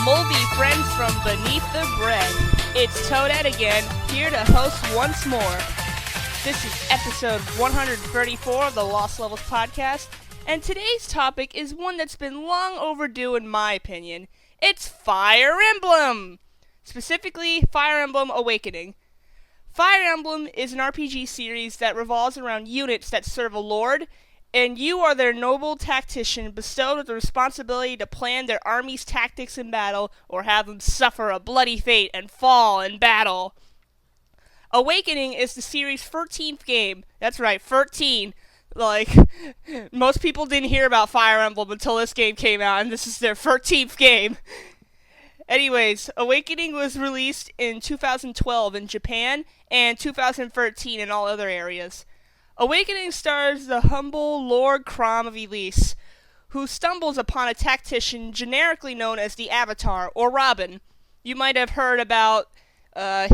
moldy friends from beneath the bread. It's Toadette again, here to host once more. This is episode 134 of the Lost Levels podcast, and today's topic is one that's been long overdue in my opinion. It's Fire Emblem! Specifically, Fire Emblem Awakening. Fire Emblem is an RPG series that revolves around units that serve a lord, and you are their noble tactician bestowed with the responsibility to plan their army's tactics in battle or have them suffer a bloody fate and fall in battle. Awakening is the series' 13th game. That's right, 13. Like, most people didn't hear about Fire Emblem until this game came out, and this is their 13th game. Anyways, Awakening was released in 2012 in Japan and 2013 in all other areas. Awakening stars the humble Lord Crom of Elise, who stumbles upon a tactician generically known as the Avatar, or Robin. You might have heard about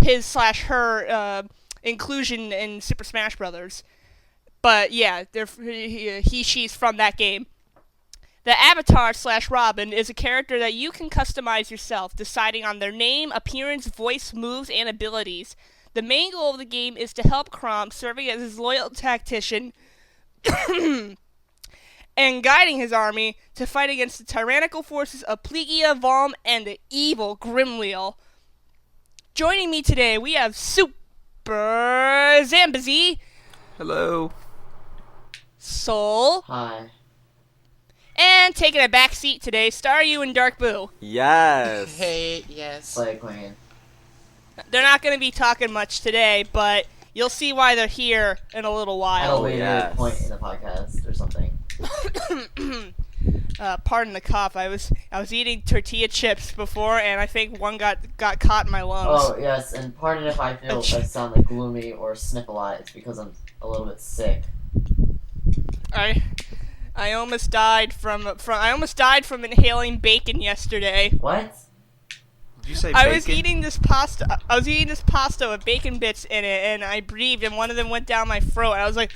his/her inclusion in Super Smash Bros. But yeah, she's from that game. The Avatar/Robin is a character that you can customize yourself, deciding on their name, appearance, voice, moves, and abilities. The main goal of the game is to help Crom, serving as his loyal tactician and guiding his army to fight against the tyrannical forces of Plegia, Valm, and the evil Grimleal. Joining me today, we have Super Zambazy. Hello. Soul. Hi. And taking a back seat today, Staryu and Dark Boo. Yes. Hey, yes. Play Queen. They're not going to be talking much today, but you'll see why they're here in a little while. I'll wait at a point in the podcast or something. Pardon the cough. I was eating tortilla chips before, and I think one got caught in my lungs. Oh, yes, and pardon if I feel I sound like gloomy or sniff a lot. It's because I'm a little bit sick. I almost died from inhaling bacon yesterday. What? Did you say I bacon? was eating this pasta with bacon bits in it, and I breathed, and one of them went down my throat, and I was like,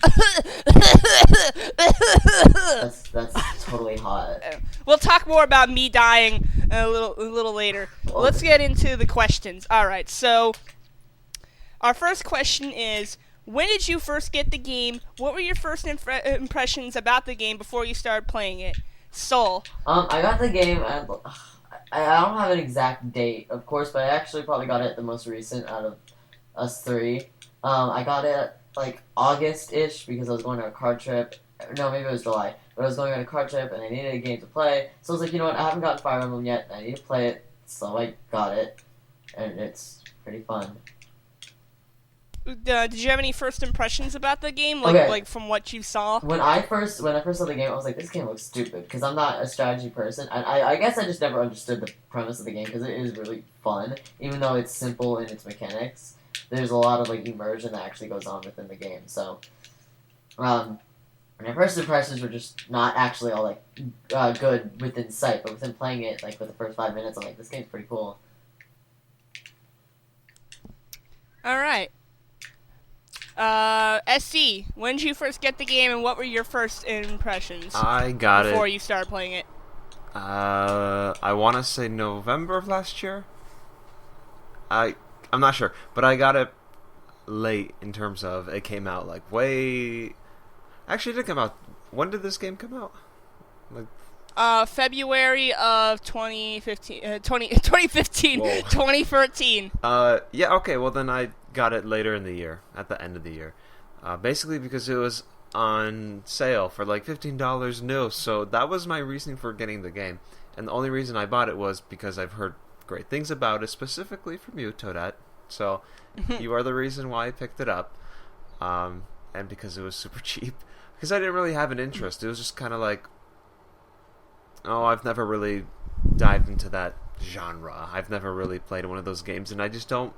That's totally hot. We'll talk more about me dying a little later. Okay. Let's get into the questions. All right, so our first question is, when did you first get the game? What were your first impressions about the game before you started playing it? Soul. I got the game at... I don't have an exact date, of course, but I actually probably got it the most recent out of us three. I got it, like, August-ish, because I was going on a car trip. No, maybe it was July. But I was going on a car trip, and I needed a game to play. So I was like, you know what, I haven't gotten Fire Emblem yet, and I need to play it. So I got it, and it's pretty fun. Did you have any first impressions about the game, Okay. like from what you saw? When I first saw the game, I was like, this game looks stupid, because I'm not a strategy person. And I guess I just never understood the premise of the game, because it is really fun, even though it's simple in its mechanics. There's a lot of, like, immersion that actually goes on within the game, so... my first impressions were just not actually all, like, good within sight, but within playing it, like, for the first 5 minutes, I'm like, this game's pretty cool. Alright. SC, when did you first get the game, and what were your first impressions I got before it. you started playing it? I want to say November of last year. I'm not sure, but I got it late in terms of it came out like way. Actually, it did come out. When did this game come out? Like February of 2015. 2015. Whoa. 2013. Yeah. Okay. Well, then I got it later in the year, at the end of the year. Basically because it was on sale for like $15 new. So that was my reasoning for getting the game. And the only reason I bought it was because I've heard great things about it, specifically from you, Toadette. So you are the reason why I picked it up. And because it was super cheap. Because I didn't really have an interest. It was just kind of like, oh, I've never really dived into that genre. I've never really played one of those games, and I just don't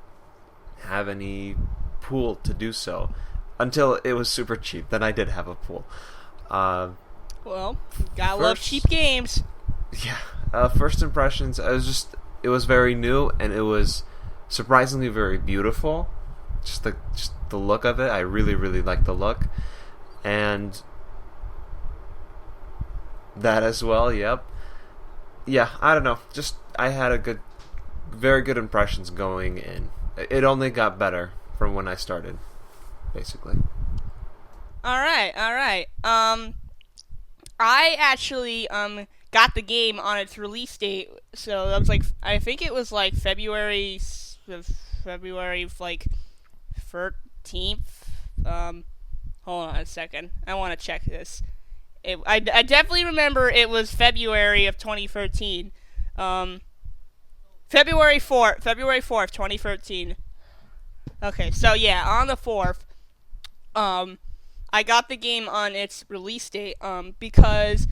have any pool to do so. Until it was super cheap, then I did have a pool. Well, gotta love cheap games. Yeah. First impressions, it was very new, and it was surprisingly very beautiful. Just the look of it, I really, really like the look. And that as well, yep. Yeah, I don't know. Just I had very good impressions going in. It only got better from when I started, basically. All right. I actually got the game on its release date, so that was like I think it was like February like 13th. Hold on a second. I want to check this. I definitely remember it was February of 2013. February 4th, 2013. Okay, so yeah, on the 4th, I got the game on its release date, because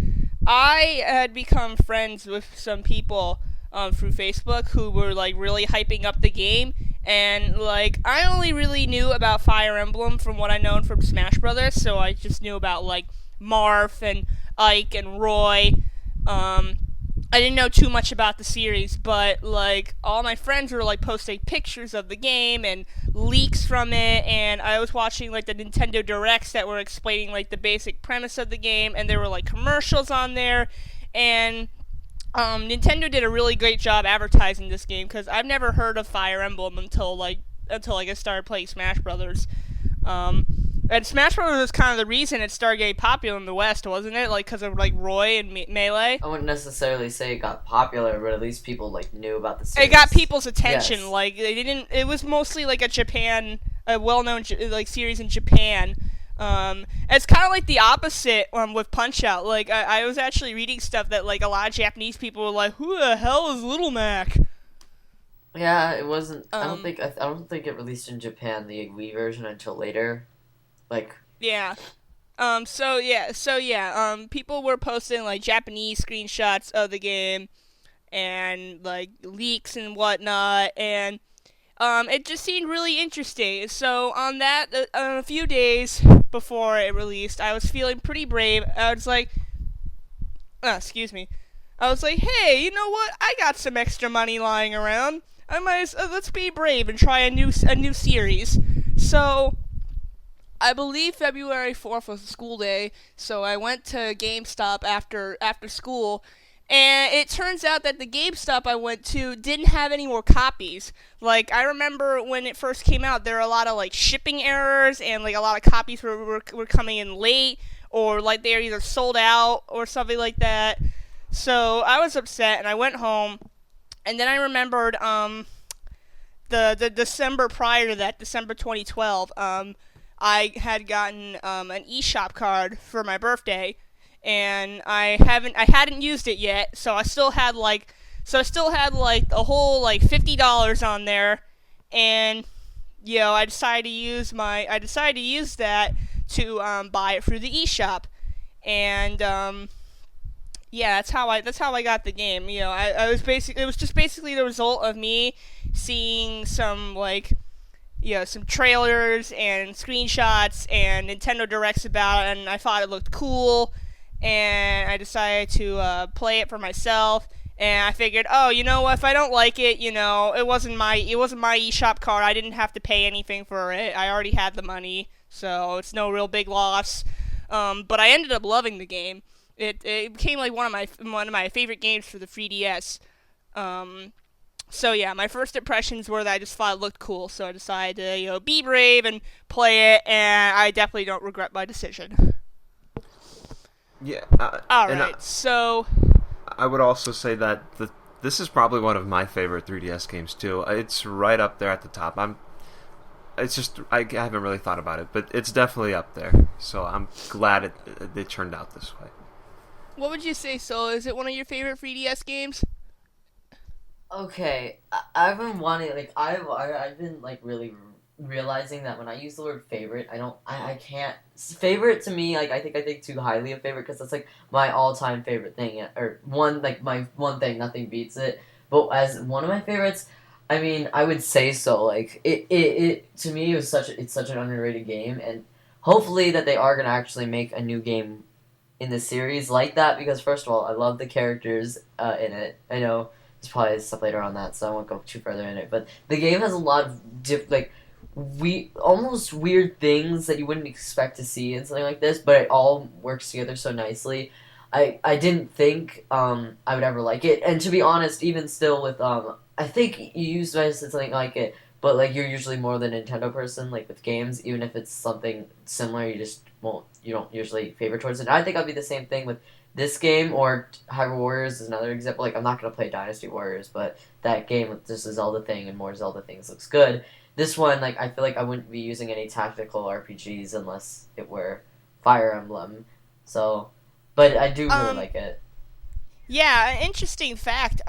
I had become friends with some people, through Facebook who were, like, really hyping up the game, and, like, I only really knew about Fire Emblem from what I known from Smash Brothers, so I just knew about, like, Marth and Ike and Roy. I didn't know too much about the series, but, like, all my friends were, like, posting pictures of the game and leaks from it, and I was watching, like, the Nintendo Directs that were explaining, like, the basic premise of the game, and there were, like, commercials on there, and Nintendo did a really great job advertising this game, because I've never heard of Fire Emblem until I started playing Smash Brothers. And Smash Bros. Was kind of the reason it started getting popular in the West, wasn't it? Like, because of, like, Roy and Melee? I wouldn't necessarily say it got popular, but at least people, like, knew about the series. It got people's attention. Yes. Like, they didn't... It was mostly, like, a well-known, like, series in Japan. It's kind of like the opposite with Punch-Out. Like, I was actually reading stuff that, like, a lot of Japanese people were like, who the hell is Little Mac? Yeah, it wasn't... I don't think it released in Japan, the Wii version, until later. Like, yeah. People were posting, like, Japanese screenshots of the game and, like, leaks and whatnot, and it just seemed really interesting. So on that, a few days before it released, I was feeling pretty brave. I was like, hey, you know what? I got some extra money lying around. Let's be brave and try a new series. So I believe February 4th was a school day, so I went to GameStop after school, and it turns out that the GameStop I went to didn't have any more copies. Like, I remember when it first came out, there were a lot of, like, shipping errors, and, like, a lot of copies were coming in late, or, like, they were either sold out or something like that. So I was upset, and I went home, and then I remembered the December prior to that, December 2012, I had gotten an eShop card for my birthday, and I hadn't used it yet, so I still had like a whole like $50 on there, and I decided to use that to buy it through the eShop, and that's how I got the game. It was just basically the result of me seeing some some trailers and screenshots and Nintendo Directs about it, and I thought it looked cool, and I decided to play it for myself, and I figured, if I don't like it, it wasn't my eShop card, I didn't have to pay anything for it, I already had the money, so it's no real big loss, but I ended up loving the game. It became like one of my favorite games for the 3DS. So yeah, my first impressions were that I just thought it looked cool, so I decided to be brave and play it, and I definitely don't regret my decision. Yeah. All right. So I would also say that this is probably one of my favorite 3DS games too. It's right up there at the top. I haven't really thought about it, but it's definitely up there. So I'm glad it turned out this way. What would you say, Sol? Is it one of your favorite 3DS games? Okay, I've been wanting, I've been, really realizing that when I use the word favorite, I can't, favorite to me, I think too highly of favorite, because that's, my all-time favorite thing, or my one thing, nothing beats it, but as one of my favorites, I would say so, it to me, it's such an underrated game, and hopefully that they are going to actually make a new game in the series like that, because first of all, I love the characters in it. I know there's probably stuff later on that, so I won't go too further in it, but the game has a lot of almost weird things that you wouldn't expect to see in something like this, but it all works together so nicely. I didn't think I would ever like it, and to be honest, even still with I think you used to say something like it, but like you're usually more the Nintendo person, like with games, even if it's something similar, you don't usually favor towards it. I think I'll be the same thing with this game, or Hyrule Warriors is another example. Like I'm not gonna play Dynasty Warriors, but that game with just a Zelda thing and more Zelda things looks good. This one, like I feel like I wouldn't be using any tactical RPGs unless it were Fire Emblem. So. But I do really like it. Yeah, an interesting fact.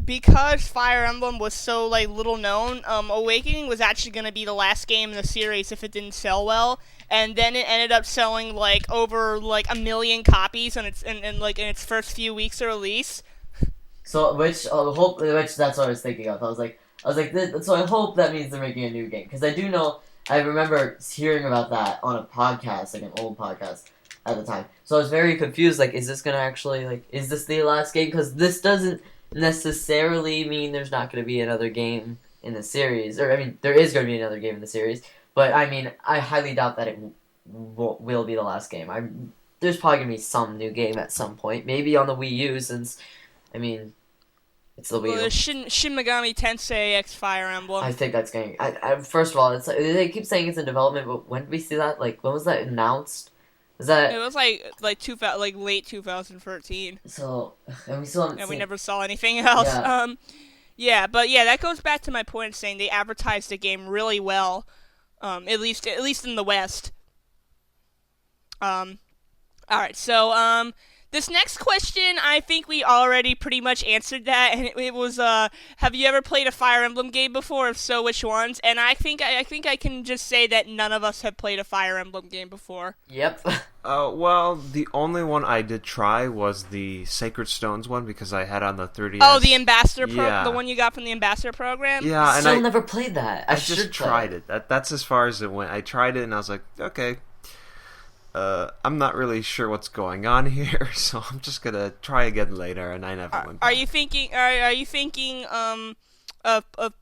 Because Fire Emblem was so like little known, Awakening was actually going to be the last game in the series if it didn't sell well, and then it ended up selling like over like 1 million copies in its first few weeks of release. So which that's what I was thinking of. I was like, so I hope that means they're making a new game, because I do know I remember hearing about that on a podcast, like an old podcast at the time. So I was very confused, like, is this gonna actually, like, is this the last game? Because this doesn't necessarily mean there's not gonna be another game in the series. Or, I mean, there is gonna be another game in the series, but, I mean, I highly doubt that it will be the last game. There's probably gonna be some new game at some point. Maybe on the Wii U, since, I mean, it's the Wii U. Well, Shin Megami Tensei X Fire Emblem. I think that's going... first of all, it's like, they keep saying it's in development, but when did we see that? Like, when was that announced? It was like late 2013. So, and we still haven't and seen... we never saw anything else. Yeah. But that goes back to my point saying they advertised the game really well, at least in the West. All right, so this next question, I think we already pretty much answered that, and it was, have you ever played a Fire Emblem game before? If so, which ones? And I think I can just say that none of us have played a Fire Emblem game before. Yep. Well, the only one I did try was the Sacred Stones one, because I had on the 3DS. Oh, the Ambassador the one you got from the Ambassador program? Yeah, and I never played that. I just tried it. That's as far as it went. I tried it, and I was like, okay. I'm not really sure what's going on here, so I'm just gonna try again later, and I never went back. Are you thinking of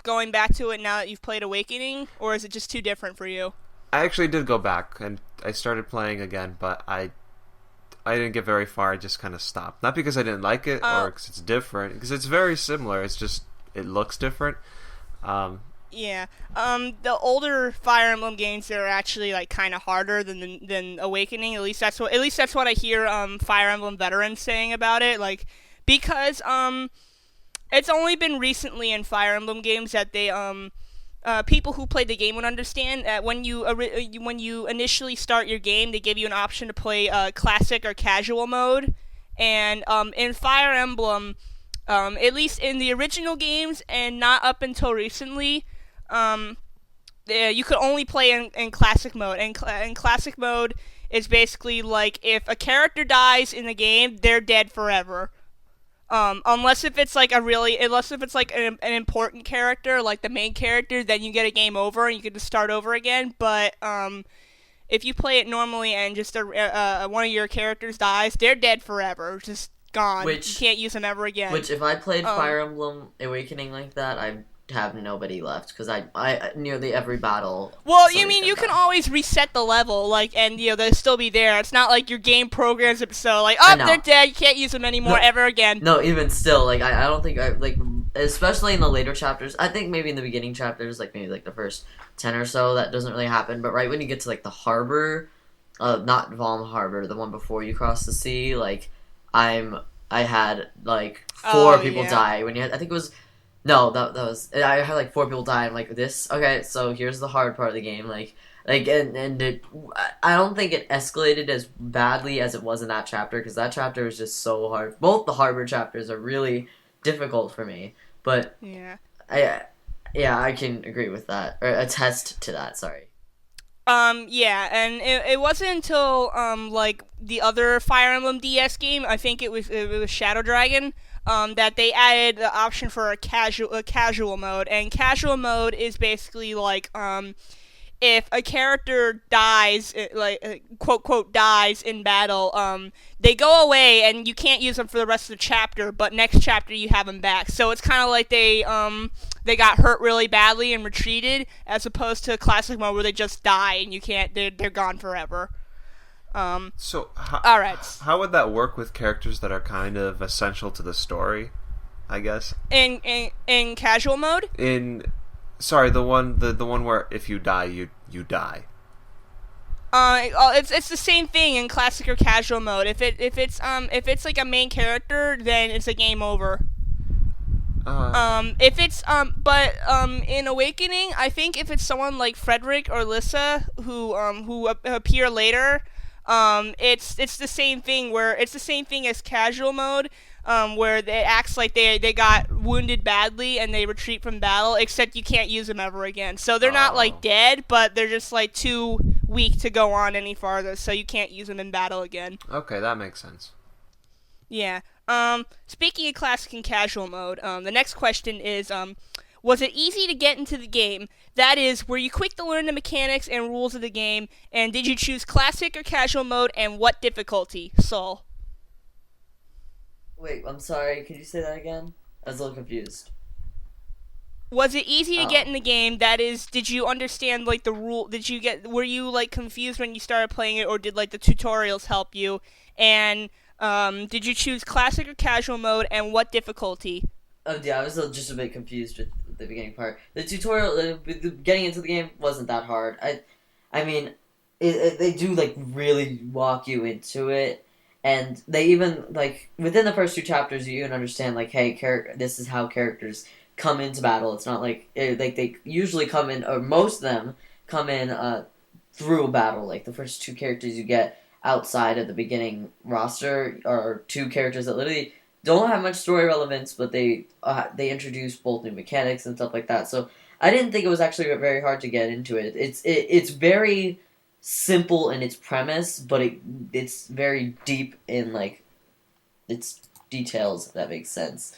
going back to it now that you've played Awakening, or is it just too different for you? I actually did go back, and I started playing again, but I didn't get very far. I just kind of stopped. Not because I didn't like it, or because it's different, because it's very similar. It's just, it looks different. Yeah. The older Fire Emblem games are actually like kind of harder than Awakening. At least that's what I hear Fire Emblem veterans saying about it. Like, because it's only been recently in Fire Emblem games that they people who played the game would understand that when you initially start your game, they give you an option to play classic or casual mode, and in Fire Emblem, at least in the original games and not up until recently, you could only play in classic mode, and in classic mode is basically like if a character dies in the game, they're dead forever. Unless if it's like an important character, like the main character, then you get a game over and you get to start over again. But if you play it normally and just one of your characters dies, they're dead forever, just gone. You can't use them ever again. Which, if I played Fire Emblem Awakening like that, I'd have nobody left, because I nearly every battle. Well, you mean you can always reset the level, like, and they'll still be there. It's not like your game programs it so like, they're dead, you can't use them anymore ever again. No, even still, like I don't think especially in the later chapters. I think maybe in the beginning chapters, like maybe like the first 10 or so, that doesn't really happen. But right when you get to like the harbor, not Valm Harbor, the one before you cross the sea, like I had like 4 people die when you had, I think it was. No, that was... I had, like, 4 people die. I'm like, this... Okay, so here's the hard part of the game. And it... I don't think it escalated as badly as it was in that chapter, because that chapter was just so hard. Both the harbor chapters are really difficult for me. But... Yeah. I can agree with that. Or attest to that, sorry. Yeah, and it wasn't until, like, the other Fire Emblem DS game, I think it was Shadow Dragon, that they added the option for a casual mode, and casual mode is basically like if a character dies, like quote dies in battle, they go away and you can't use them for the rest of the chapter, but next chapter you have them back. So it's kind of like they got hurt really badly and retreated, as opposed to classic mode where they just die and you can't, they're gone forever. So, All right. how would that work with characters that are kind of essential to the story? I guess In casual mode. Sorry, the one where if you die, you die. It's the same thing in classic or casual mode. If it's like a main character, then it's a game over. If it's in Awakening, I think if it's someone like Frederick or Lissa who appear later, it's the same thing where it's the same thing as casual mode, where it acts like they got wounded badly and they retreat from battle, except you can't use them ever again. So they're not like dead, but they're just like too weak to go on any farther, so you can't use them in battle again. Okay, that makes sense. Yeah. Speaking of classic and casual mode, the next question is, was it easy to get into the game? That is, were you quick to learn the mechanics and rules of the game? And did you choose classic or casual mode, and what difficulty? Saul. Wait, I'm sorry. Could you say that again? I was a little confused. Was it easy to get in the game? That is, did you understand like the rule? Were you like confused when you started playing it, or did like the tutorials help you? And did you choose classic or casual mode, and what difficulty? Oh yeah, I was just a bit confused with the beginning part. The tutorial, getting into the game wasn't that hard. I mean, they do like really walk you into it, and they even like within the first 2 chapters you even understand like, hey, this is how characters come into battle. It's not like they usually come in, or most of them come in through a battle. Like the first 2 characters you get outside of the beginning roster are 2 characters that literally don't have much story relevance, but they introduce both new mechanics and stuff like that. So I didn't think it was actually very hard to get into it. It's very simple in its premise, but it's very deep in like its details, if that makes sense.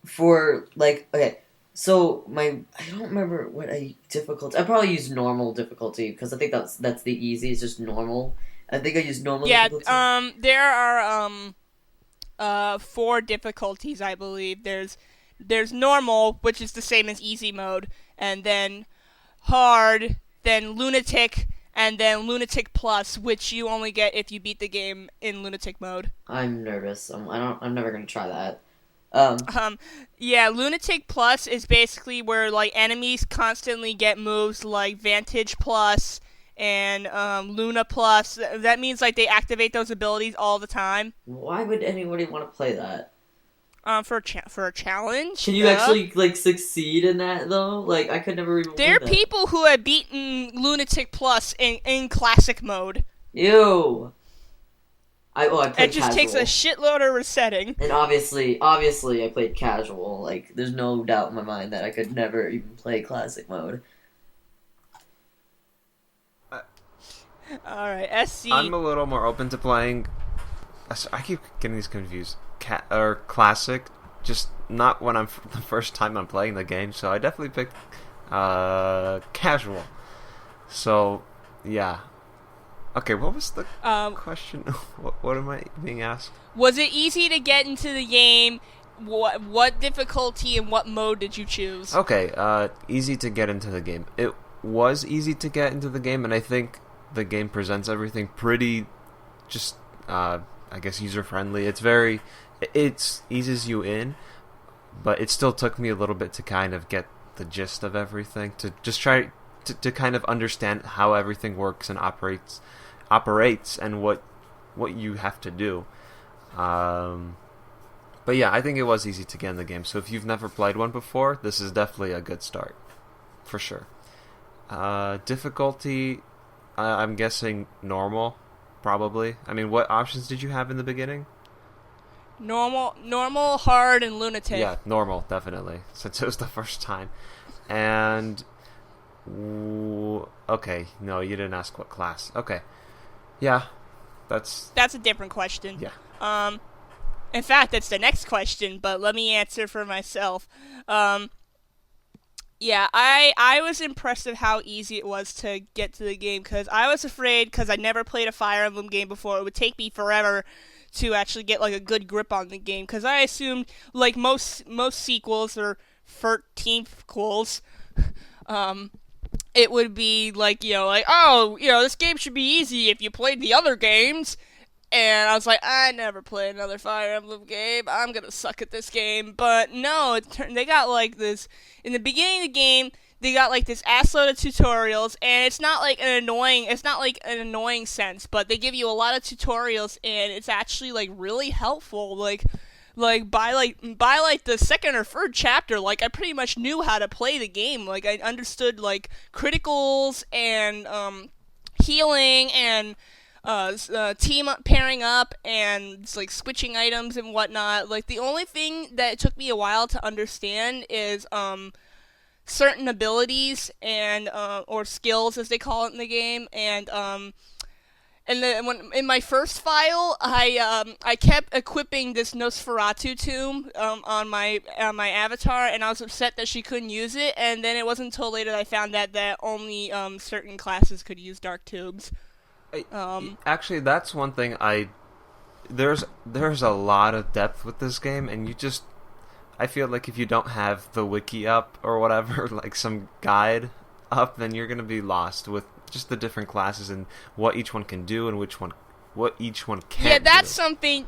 For like, okay, so I don't remember what difficulty. I probably used normal difficulty because I think that's the easiest, just normal. I think I used normal difficulty. Yeah, there are 4 difficulties, I believe. There's normal, which is the same as easy mode, and then hard, then lunatic, and then lunatic plus, which you only get if you beat the game in lunatic mode. I'm nervous. I'm never gonna try that. Yeah, lunatic plus is basically where like enemies constantly get moves like Vantage plus and Luna plus. That means like they activate those abilities all the time. Why would anybody want to play that? For a challenge. Can you actually like succeed in that though? Like I could never even. There are people who have beaten Lunatic Plus in classic mode. Ew. I played It just casual. takes a shitload of resetting. And obviously, I played casual. Like, there's no doubt in my mind that I could never even play classic mode. Alright, SC. I'm a little more open to playing. I keep getting these confused. Or classic, just not when I'm the first time I'm playing the game. So I definitely picked casual. So yeah. Okay, what was the question? What am I being asked? Was it easy to get into the game? What difficulty and what mode did you choose? Okay, easy to get into the game. It was easy to get into the game, and I think the game presents everything pretty, just I guess user-friendly. It eases you in, but it still took me a little bit to kind of get the gist of everything, to just try to kind of understand how everything works and operates and what you have to do. But yeah, I think it was easy to get in the game. So if you've never played one before, this is definitely a good start, for sure. Difficulty, I'm guessing normal, probably. I mean, what options did you have in the beginning? Normal, hard, and lunatic. Yeah, normal, definitely, since it was the first time. And okay, no, you didn't ask what class. Okay, yeah, that's a different question. Yeah. In fact, that's the next question, but let me answer for myself. Yeah, I was impressed with how easy it was to get to the game, because I was afraid, because I never played a Fire Emblem game before, it would take me forever to actually get like a good grip on the game, because I assumed like most sequels or 13th quels, it would be like, oh, this game should be easy if you played the other games. And I was like, I never play another Fire Emblem game. I'm gonna suck at this game. But no, they got like this in the beginning of the game. They got like this assload of tutorials, and it's not like an annoying sense, but they give you a lot of tutorials, and it's actually like really helpful. Like by the second or third chapter, like I pretty much knew how to play the game. Like I understood like criticals and healing and team up, pairing up, and like switching items and whatnot. Like the only thing that it took me a while to understand is certain abilities and or skills as they call it in the game, and then when in my first file, I kept equipping this Nosferatu tomb on my avatar, and I was upset that she couldn't use it. And then it wasn't until later that I found that only certain classes could use dark tubes. Actually, that's one thing there's a lot of depth with this game, and I feel like if you don't have the wiki up or whatever, like some guide up, then you're gonna be lost with just the different classes and what each one can do and what each one can't. Yeah, that's something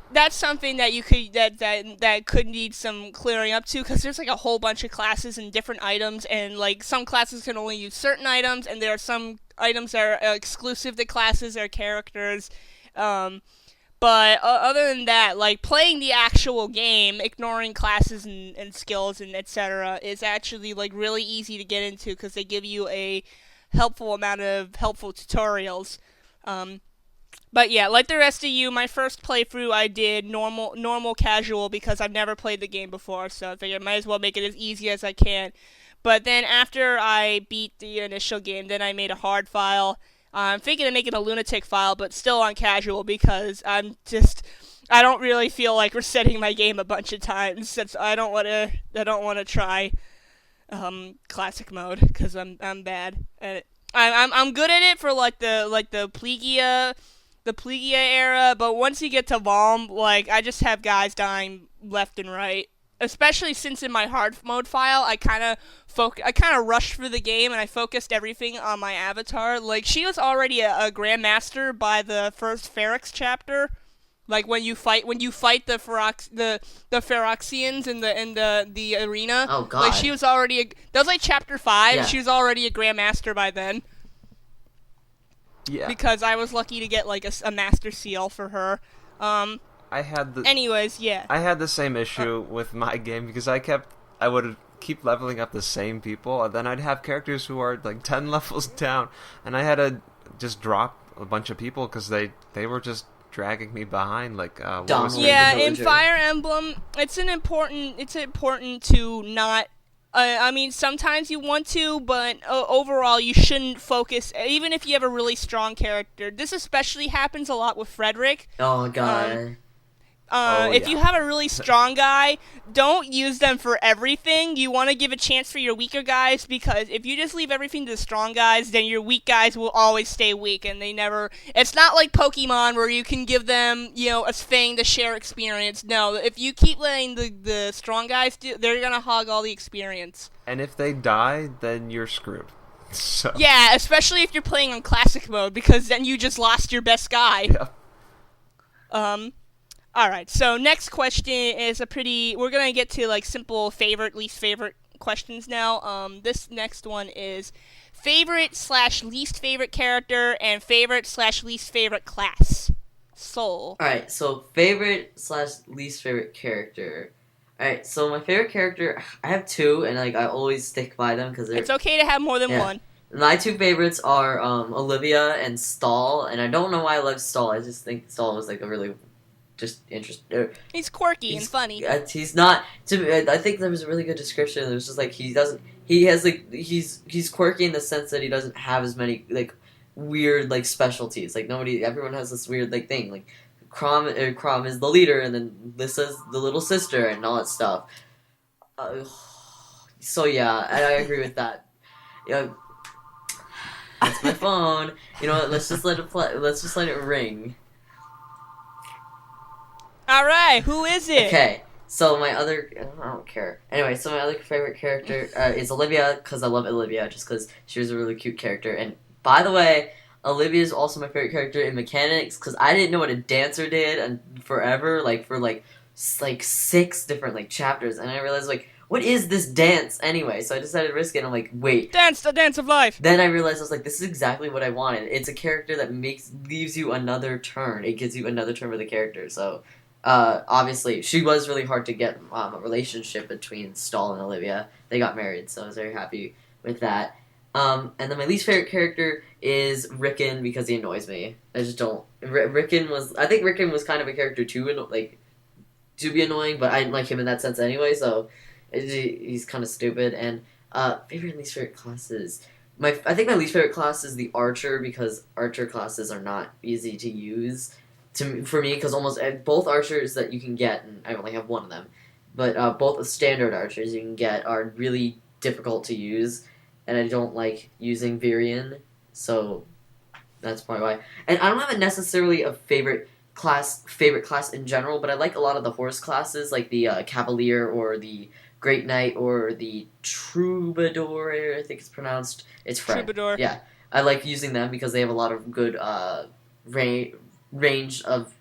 that you could that could need some clearing up to, because there's like a whole bunch of classes and different items, and like some classes can only use certain items, and there are some items that are exclusive to classes or characters. But other than that, like playing the actual game, ignoring classes and skills and etc. is actually like really easy to get into, because they give you a helpful amount of helpful tutorials. But yeah, like the rest of you, my first playthrough I did normal casual, because I've never played the game before, so I figured I might as well make it as easy as I can. But then after I beat the initial game, then I made a hard file. I'm thinking of making a lunatic file, but still on casual, because I don't really feel like resetting my game a bunch of times. Since I don't want to try classic mode, because I'm bad at it. I'm good at it for like the Plegia era, but once you get to Valm, like I just have guys dying left and right. Especially since in my hard mode file, I kind of rushed through the game, and I focused everything on my avatar. Like she was already a grandmaster by the first Ferox chapter. Like when you fight the Feroxians in the arena. Oh god. Like she was already that was like chapter 5. Yeah. She was already a grandmaster by then. Yeah. Because I was lucky to get like a master seal for her. Anyways, yeah. I had the same issue with my game, because I would keep leveling up the same people, and then I'd have characters who are like 10 levels down, and I had to just drop a bunch of people because they were just dragging me behind. Like yeah, in Fire Emblem, it's important to not. I mean, sometimes you want to, but overall, you shouldn't focus. Even if you have a really strong character, this especially happens a lot with Frederick. Oh god. If you have a really strong guy, don't use them for everything. You want to give a chance for your weaker guys, because if you just leave everything to the strong guys, then your weak guys will always stay weak, and they never... It's not like Pokemon where you can give them, a thing to share experience. No, if you keep letting the strong guys do, they're going to hog all the experience. And if they die, then you're screwed. So. Yeah, especially if you're playing on classic mode, because then you just lost your best guy. Yeah. Alright, so next question is we're gonna get to like simple favorite, least favorite questions now. This next one is favorite/least favorite character and favorite/least favorite class. Soul. Alright, so favorite/least favorite character. Alright, so my favorite character, I have two, and like I always stick by them because it's okay to have more than one. My two favorites are Olivia and Stahl, and I don't know why I love Stahl. I just think Stahl was like a really just interesting. He's quirky and funny. He's not. I think there was a really good description. It was just like he's quirky in the sense that he doesn't have as many like weird like specialties. Like everyone has this weird like thing. Like Crom is the leader, and then Lissa's the little sister, and all that stuff. So yeah, I agree with that. Yeah, that's my phone. You know what? Let's just let it play. Let's just let it ring. All right, who is it? Okay, So my other, I don't care. Anyway, so my other favorite character is Olivia, because I love Olivia, just because she was a really cute character. And by the way, Olivia is also my favorite character in mechanics, because I didn't know what a dancer did and forever, like for like 6 different like chapters, and I realized like, what is this dance anyway? So I decided to risk it. And I'm like, wait, dance the dance of life. Then I realized I was like, this is exactly what I wanted. It's a character that leaves you another turn. It gives you another turn for the character. So. Obviously, she was really hard to get a relationship between Stahl and Olivia. They got married, so I was very happy with that. And then my least favorite character is Rickon because he annoys me. I just don't. I think Rickon was kind of a character too, like to be annoying, but I didn't like him in that sense anyway. So he's kind of stupid. And favorite and least favorite classes. I think my least favorite class is the Archer because Archer classes are not easy to use. For me, because almost both archers that you can get, and I only have one of them, but both the standard archers you can get are really difficult to use, and I don't like using Virion, so that's probably why. And I don't have necessarily a favorite class in general, but I like a lot of the horse classes, like the Cavalier or the Great Knight or the Troubadour, I think it's pronounced. It's French. Troubadour. Yeah, I like using them because they have a lot of good range of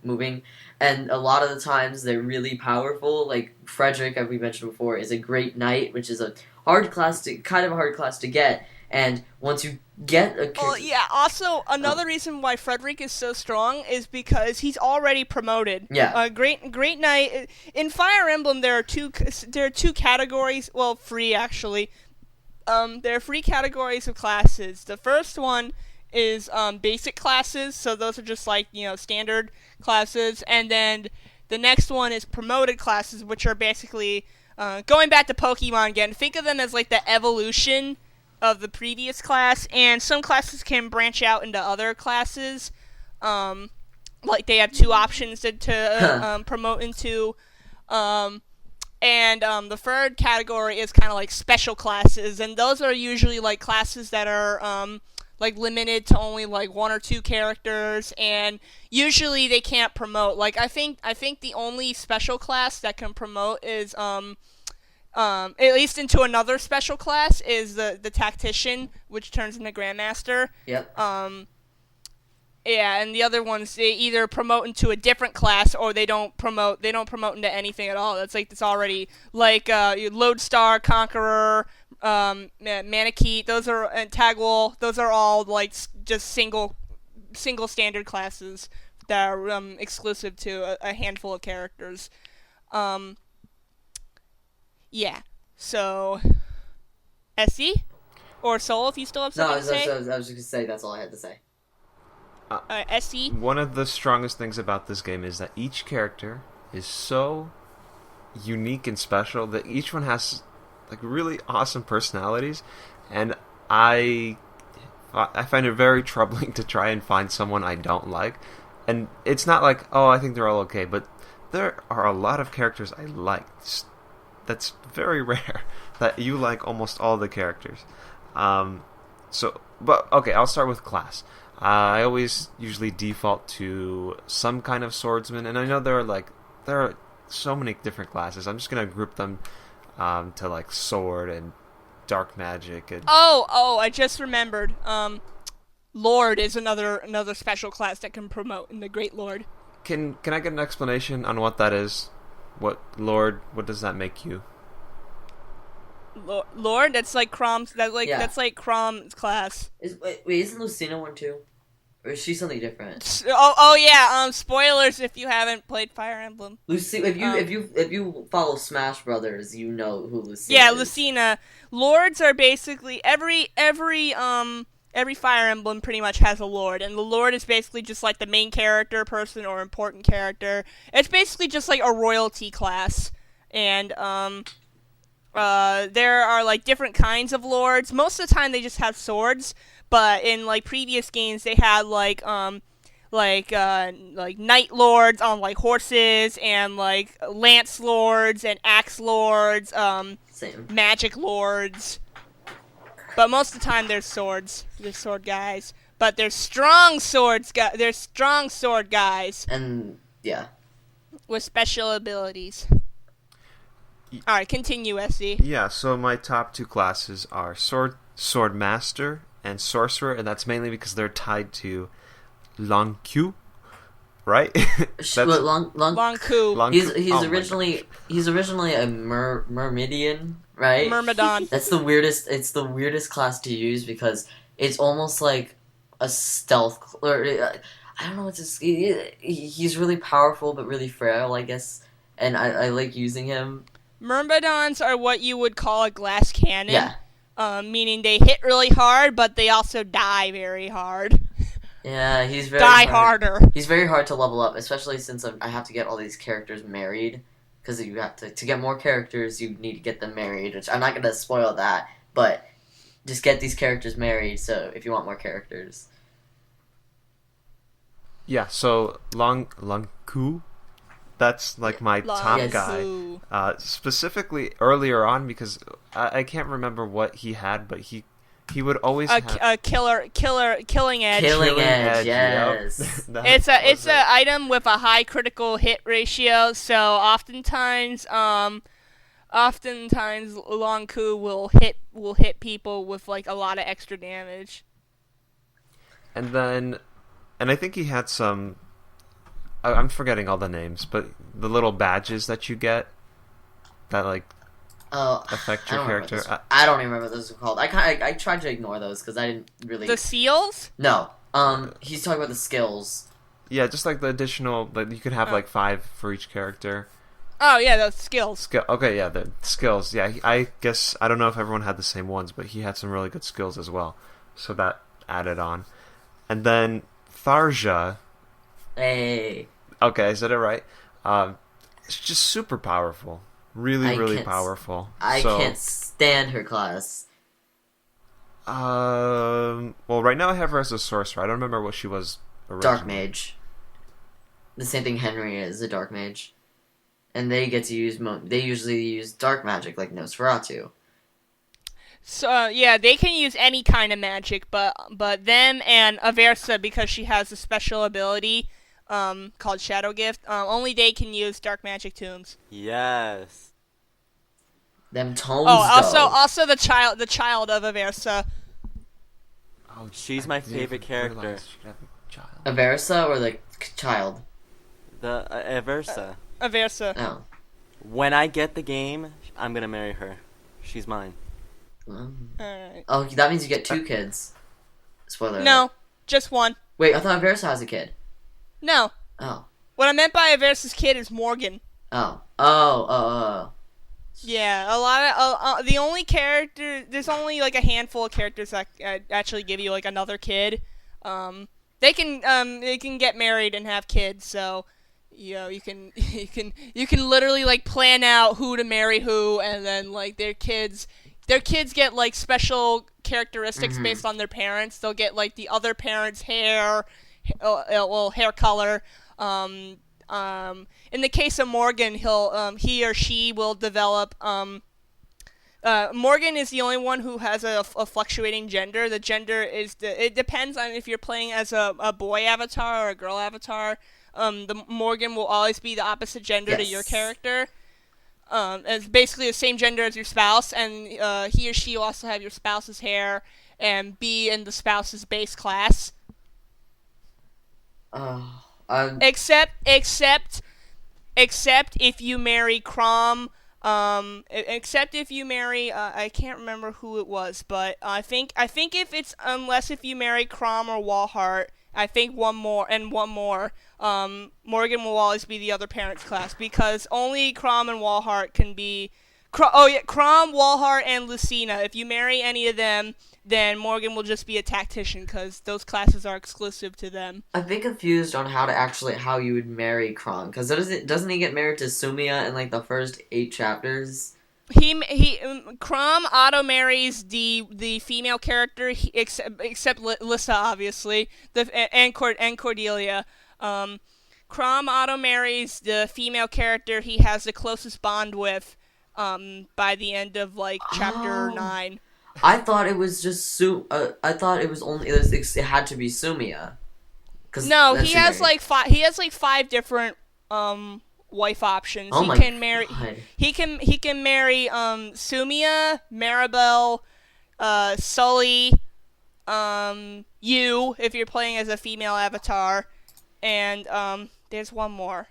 moving, and a lot of the times they're really powerful. Like Frederick, as we mentioned before, is a great knight, which is a hard class to get. And once you get a well, yeah. Also, another reason why Frederick is so strong is because he's already promoted. Yeah. Great knight in Fire Emblem. There are two categories. Well, 3 actually. There are 3 categories of classes. The first one is basic classes, so those are just like, standard classes, and then the next one is promoted classes, which are basically going back to Pokemon again. Think of them as like the evolution of the previous class, and some classes can branch out into other classes. Like they have 2 options to promote into. And the third category is kind of like special classes, and those are usually like classes that are like limited to only like 1 or 2 characters, and usually they can't promote. Like I think the only special class that can promote is at least into another special class is the tactician, which turns into Grandmaster. Yep. Yeah, and the other ones, they either promote into a different class or they don't promote into anything at all. It's already like Lodestar, Conqueror, Manakete, those are, and Tagwell, those are all like just single standard classes that are exclusive to a handful of characters. Yeah. So SE or Soul, if you still have something to say. I was just gonna say that's all I had to say. SE. One of the strongest things about this game is that each character is so unique and special that each one has like really awesome personalities, and I find it very troubling to try and find someone I don't like. And it's not like, oh, I think they're all okay, but there are a lot of characters I like. That's very rare that you like almost all the characters. But okay, I'll start with class. I always usually default to some kind of swordsman, and I know there are so many different classes. I'm just gonna group them to like sword and dark magic. And I just remembered. Lord is another special class that can promote in the Great Lord. Can I get an explanation on what that is? What does that make you? Lord, that's like Crom's. That's like Crom's class. Wait, isn't Lucina one too? Or is she something different? Oh yeah. Spoilers if you haven't played Fire Emblem. If you follow Smash Brothers, you know who Lucina. Yeah, is. Lucina. Lords are basically every Fire Emblem pretty much has a lord, and the lord is basically just like the main character person or important character. It's basically just like a royalty class, and there are like different kinds of lords. Most of the time they just have swords, but in like previous games they had like knight lords on like horses, and like lance lords and axe lords, Same. magic lords. But most of the time there's swords. There's sword guys. But there's strong swords. There's strong sword guys. And yeah. special abilities. All right, continue, SC. Yeah, so my top 2 classes are Sword Master and Sorcerer, and that's mainly because they're tied to Long Q, right? Long Ku. He's originally a Myrmidian, right? Myrmidon. That's the weirdest. It's the weirdest class to use because it's almost like a stealth. I don't know what to say. He's really powerful but really frail, I guess, and I like using him. Myrmidons are what you would call a glass cannon. Yeah. Meaning they hit really hard, but they also die very hard. Yeah, he's very harder. He's very hard to level up, especially since I have to get all these characters married. Because you have to get more characters, you need to get them married. Which I'm not gonna spoil that, but just get these characters married. So if you want more characters. Yeah, so Long Ku, that's like my top guy. Specifically earlier on, because I can't remember what he had, but he would always have a killing edge. Killing edge, yes. Yep. it's an item with a high critical hit ratio, so oftentimes Long Ku will hit people with like a lot of extra damage. And I think he had some. I'm forgetting all the names, but the little badges that you get that like affect your character. I don't even remember what those are called. I tried to ignore those because I didn't really. The seals? No. He's talking about the skills. Yeah, just like the additional. Like you could have like 5 for each character. Oh yeah, those skills. Okay, yeah, the skills. Yeah, I guess I don't know if everyone had the same ones, but he had some really good skills as well, so that added on. And then Tharja. Hey. Okay, I said it right. It's just super powerful. Really powerful. I can't stand her class. Well, right now I have her as a sorcerer. I don't remember what she was originally. Dark mage. The same thing Henry is, a dark mage. And they get to use... they usually use dark magic, like Nosferatu. So yeah, they can use any kind of magic, but them and Aversa, because she has a special ability called Shadow Gift, only they can use dark magic tombs. Yes. Them tomes. Oh, also the child of Aversa. Oh, she's my favorite character. Aversa or the child? The Aversa. Aversa. Oh. When I get the game, I'm gonna marry her. She's mine. Alright. Oh, that means you get 2 kids. Spoiler. No, just one. Wait, I thought Aversa has a kid. No. Oh. What I meant by Aversa's kid is Morgan. Oh. Yeah, a lot of the only character. There's only like a handful of characters that actually give you like another kid. They can get married and have kids. So, you know, you can literally like plan out who to marry who, and then like their kids get like special characteristics based on their parents. They'll get like the other parent's hair color. In the case of Morgan, he or she will develop. Morgan is the only one who has a fluctuating gender. The gender it depends on if you're playing as a boy avatar or a girl avatar. The Morgan will always be the opposite gender to your character. It's basically the same gender as your spouse, and he or she will also have your spouse's hair and be in the spouse's base class. Except if you marry Crom. Except if you marry, I can't remember who it was, but I think if you marry Crom or Walhart, I think one more, Morgan will always be the other parent's class, because only Crom and Walhart can be, Crom, Walhart, and Lucina. If you marry any of them, then Morgan will just be a tactician, because those classes are exclusive to them. I've been confused on how you would marry Kron, because doesn't he get married to Sumia in like the first 8 chapters? Crom auto marries the female character, except Lissa, obviously, and Cordelia. Crom auto marries the female character he has the closest bond with by the end of like chapter 9. I thought it was just I thought it was only it had to be Sumia. No, he has like 5 different wife options. Oh he my can marry. God. He can marry Sumia, Maribel, Sully, you if you're playing as a female avatar, and there's one more.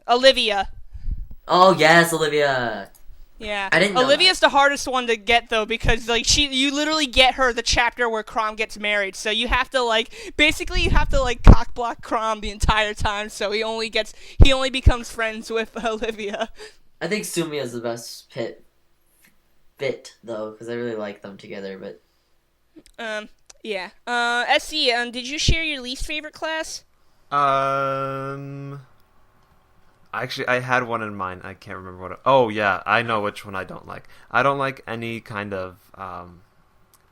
Olivia. Oh yes, Olivia. Yeah, I didn't know Olivia's the hardest one to get though because like you literally get her the chapter where Crom gets married, so you have to basically cock block Crom the entire time, so he only becomes friends with Olivia. I think Sumia is the best bit though, because I really like them together. But yeah. SC, did you share your least favorite class? Actually, I had one in mind. I can't remember what. Oh yeah, I know which one I don't like. I don't like any kind of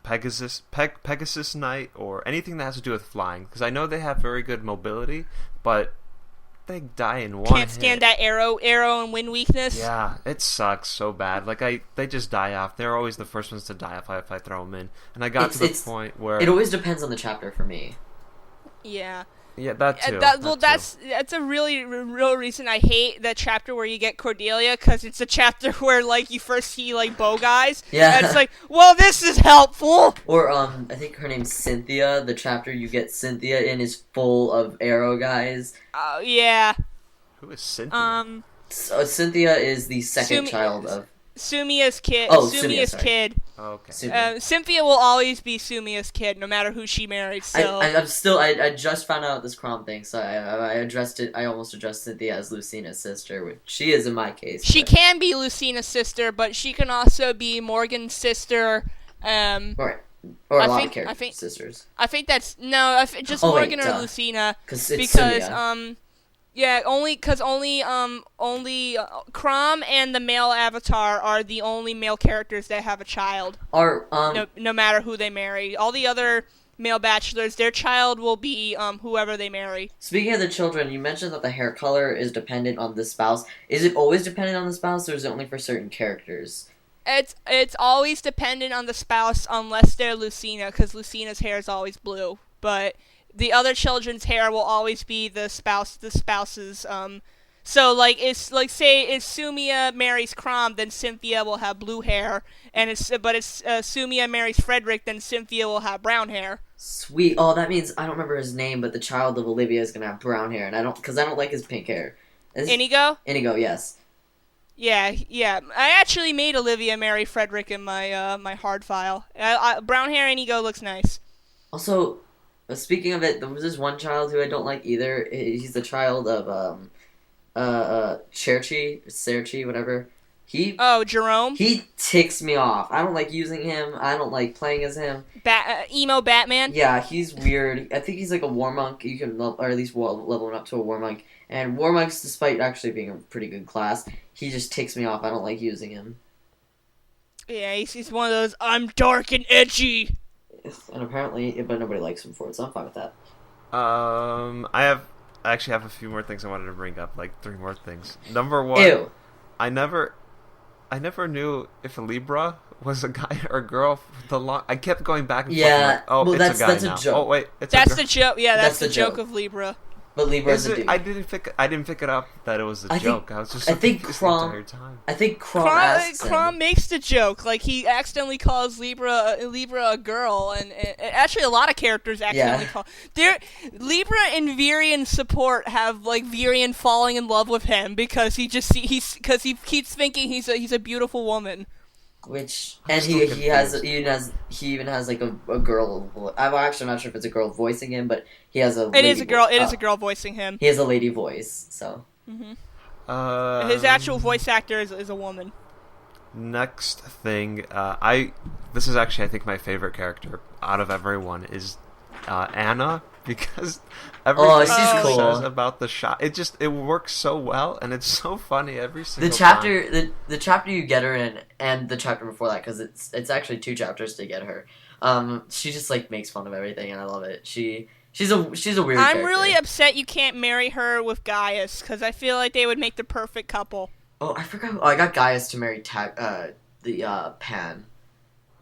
Pegasus Knight or anything that has to do with flying, because I know they have very good mobility, but they die in one Can't stand that arrow and wind weakness. Yeah, it sucks so bad. They just die off. They're always the first ones to die if I throw them in. And I got to the point where it always depends on the chapter for me. Yeah. Yeah, that too. That's a really real reason I hate the chapter where you get Cordelia, because it's a chapter where you first see bow guys. Yeah. And it's well, this is helpful. Or I think her name's Cynthia. The chapter you get Cynthia in is full of arrow guys. Oh yeah. Who is Cynthia? So Cynthia is the second child of Sumia's kid. Oh, Sumia's kid. Oh, okay. Cynthia will always be Sumia's kid, no matter who she marries. So I just found out this Crom thing, so I addressed it. I almost addressed Cynthia as Lucina's sister, which she is in my case. She can be Lucina's sister, but she can also be Morgan's sister. Or a lot of characters' sisters. I think that's just Morgan or Lucina, because yeah, only Crom and the male avatar are the only male characters that have a child. No matter who they marry, all the other male bachelors, their child will be whoever they marry. Speaking of the children, you mentioned that the hair color is dependent on the spouse. Is it always dependent on the spouse, or is it only for certain characters? It's always dependent on the spouse unless they're Lucina, because Lucina's hair is always blue, but the other children's hair will always be the spouse's. So it's say if Sumia marries Crom, then Cynthia will have blue hair, and if Sumia marries Frederick, then Cynthia will have brown hair. Sweet. Oh, that means I don't remember his name, but the child of Olivia is gonna have brown hair, and I don't like his pink hair. Inigo? Inigo, yes. Yeah. I actually made Olivia marry Frederick in my my hard file. Brown hair Inigo looks nice. Also, speaking of it, there was this one child who I don't like either. He's the child of Cerchi, whatever. Jerome? He ticks me off. I don't like using him. I don't like playing as him. Emo Batman? Yeah, he's weird. I think he's like a war monk. You can or at least level him up to a war monk. And war monks, despite actually being a pretty good class, he just ticks me off. I don't like using him. Yeah, he's one of those, I'm dark and edgy. And apparently, but nobody likes him for it, so I'm fine with that. I actually have a few more things I wanted to bring up, 3 more things. Number 1, Ew. I never knew if Libra was a guy or a girl. I kept going back and forth. Yeah, well, it's a guy that's now. A joke. Oh wait, that's the joke. Yeah, that's the joke of Libra. But Libra's a dude. I didn't pick it up that it was a joke. I was just confused the entire time. I think Crom makes the joke. He accidentally calls Libra a girl, and actually a lot of characters accidentally call. Libra and Virian support have Virian falling in love with him because he keeps thinking he's a beautiful woman. Which he even has a girl. I'm actually not sure if it's a girl voicing him, but he has a. It is a girl voicing him. He has a lady voice, so. Mm-hmm. His actual voice actor is a woman. Next thing, this is actually I think my favorite character out of everyone is Anna, because everything she says about the shot, it works so well, and it's so funny every single time. The chapter you get her in, and the chapter before that, because it's actually 2 chapters to get her. She just makes fun of everything, and I love it. She's a weird. I'm character. really upset you can't marry her with Gaius, because I feel like they would make the perfect couple. Oh, I forgot. Oh, I got Gaius to marry Pan.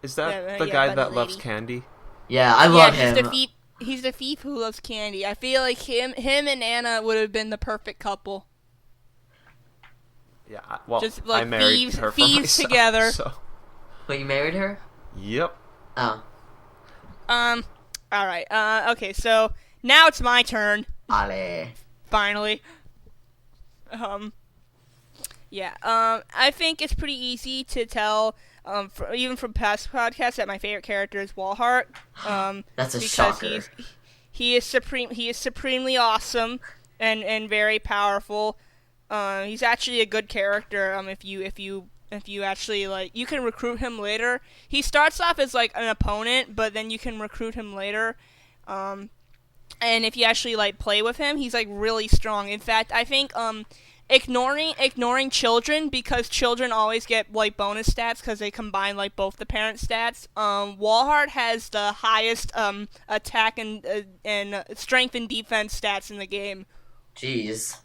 Is that the guy that loves candy? Yeah, I love him. He's the thief who loves candy. I feel like him and Anna would have been the perfect couple. Yeah, well, Just like I married her for thieves myself, together. So. But you married her? Yep. Oh. All right. Okay, so now it's my turn. Ale. Finally. Yeah. I think it's pretty easy to tell, even from past podcasts, that my favorite character is Walhart. That's a because shocker. He is supremely awesome and very powerful. He's actually a good character. If you actually you can recruit him later. He starts off as like an opponent, but then you can recruit him later. And if you actually play with him, he's really strong. In fact, I think ignoring children, because children always get bonus stats because they combine both the parent stats. Walhart has the highest attack and strength and defense stats in the game. Jeez.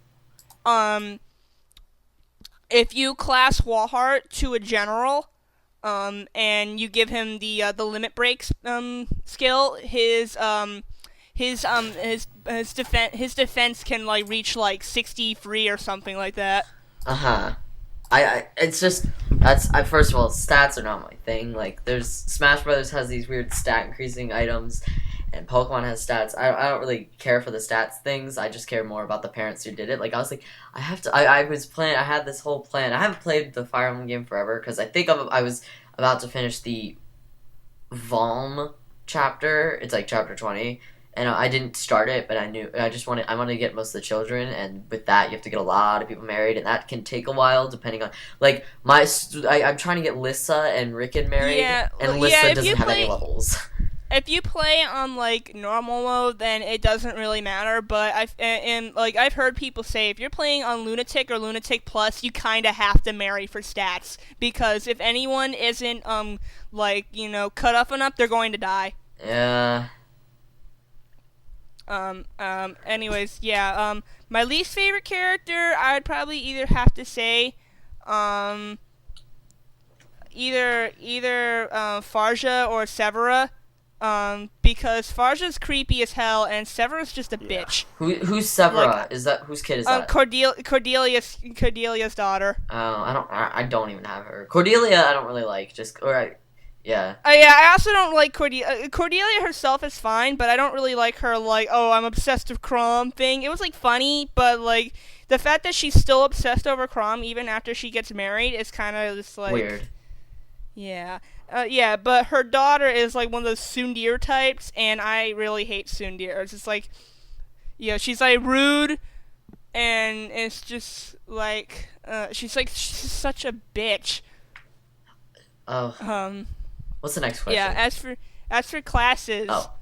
If you class Walhart to a general, and you give him the limit breaks skill, his defense can reach 63 or something like that. It's just first of all, stats are not my thing. There's Smash Brothers has these weird stat increasing items, and Pokemon has stats. I don't really care for the stats things. I just care more about the parents who did it. I was I had this whole plan. I haven't played the Fire Emblem game forever because I think I was about to finish the Valm chapter. It's chapter 20. And I didn't start it, but I wanted to get most of the children, and with that you have to get a lot of people married, and that can take a while depending on I'm trying to get Lissa and Rickon married, and Lissa doesn't have any levels. If you play on normal mode, then it doesn't really matter. But I've heard people say if you're playing on Lunatic or Lunatic Plus, you kind of have to marry for stats, because if anyone isn't cut up enough, they're going to die. Yeah. Anyways, yeah, my least favorite character, I'd probably either have to say, either Farja or Severa, because Farja's creepy as hell, and Severa's just a bitch. Who's Severa? Whose kid is that? Cordelia's daughter. Oh, I don't even have her. Cordelia, I don't really like, yeah. Yeah, I also don't like Cordelia. Cordelia herself is fine, but I don't really like her, oh, I'm obsessed with Chrom thing. It was, funny, but, the fact that she's still obsessed over Chrom even after she gets married is kind of just, weird. Yeah. Yeah, but her daughter is, one of those tsundere types, and I really hate tsundere. It's just, she's, rude, and it's just, she's such a bitch. Oh. What's the next question? Yeah, as for classes. Oh.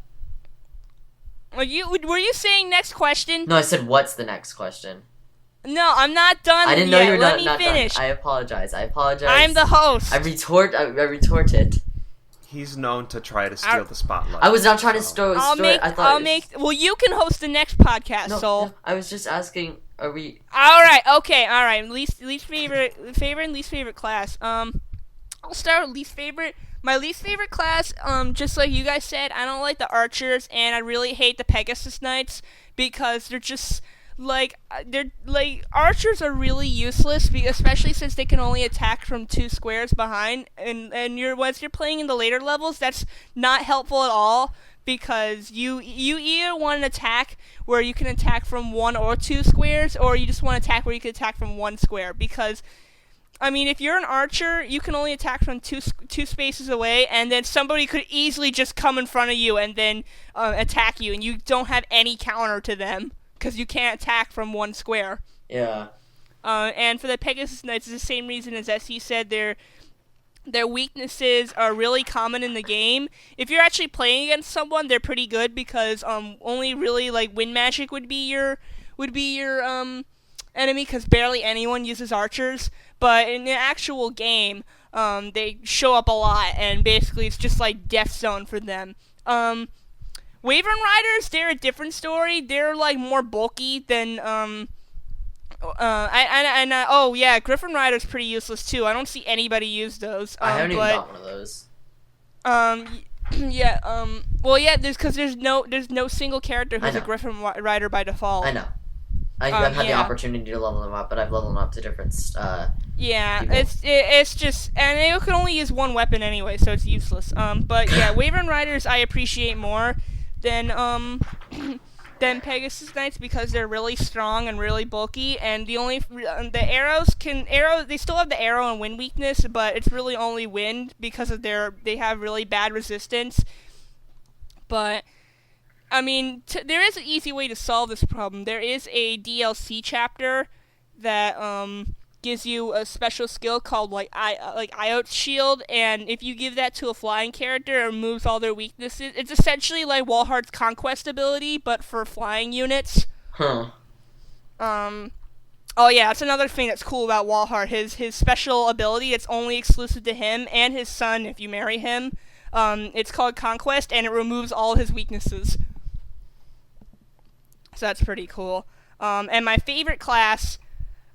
Were you saying next question? No, I said what's the next question. No, I'm not done. I didn't know you were Let not me finish. done. I apologize. I'm the host. I retort it. He's known to try to steal the spotlight. I was not trying to steal it. Well, you can host the next podcast, No, I was just asking. Are we? All right. Okay. All right. Least favorite and least favorite class. I'll start with least favorite. My least favorite class, just like you guys said, I don't like the archers, and I really hate the Pegasus Knights because they're just archers are really useless, especially since they can only attack from 2 squares behind, and once you're playing in the later levels, that's not helpful at all, because you either want an attack where you can attack from 1 or 2 squares, or you just want an attack where you can attack from 1 square, because if you're an archer, you can only attack from two spaces away, and then somebody could easily just come in front of you and then attack you, and you don't have any counter to them because you can't attack from 1 square. Yeah. And for the Pegasus Knights, it's the same reason as SE said. Their weaknesses are really common in the game. If you're actually playing against someone, they're pretty good because only really wind magic would be your enemy, because barely anyone uses archers. But in the actual game, they show up a lot, and basically it's just death zone for them. Wyvern Riders, they're a different story. They're more bulky than Griffin Rider's pretty useless too. I don't see anybody use those. I haven't even got one of those. Yeah. Well, yeah. There's no single character who's a Griffin Rider by default. I know. I've had the opportunity to level them up, but I've leveled them up to different. Yeah, people. it's just, and you can only use one weapon anyway, so it's useless. But yeah, Wyvern Riders I appreciate more than than Pegasus Knights because they're really strong and really bulky, and the arrows they still have the arrow and wind weakness, but it's really only wind because of they have really bad resistance. But I mean, there is an easy way to solve this problem. There is a DLC chapter that gives you a special skill called IOT Shield, and if you give that to a flying character, it removes all their weaknesses. It's essentially like Walhart's Conquest ability, but for flying units. Huh. Oh yeah, that's another thing that's cool about Walhart. His special ability, it's only exclusive to him and his son if you marry him. It's called Conquest, and it removes all his weaknesses. So that's pretty cool. And my favorite class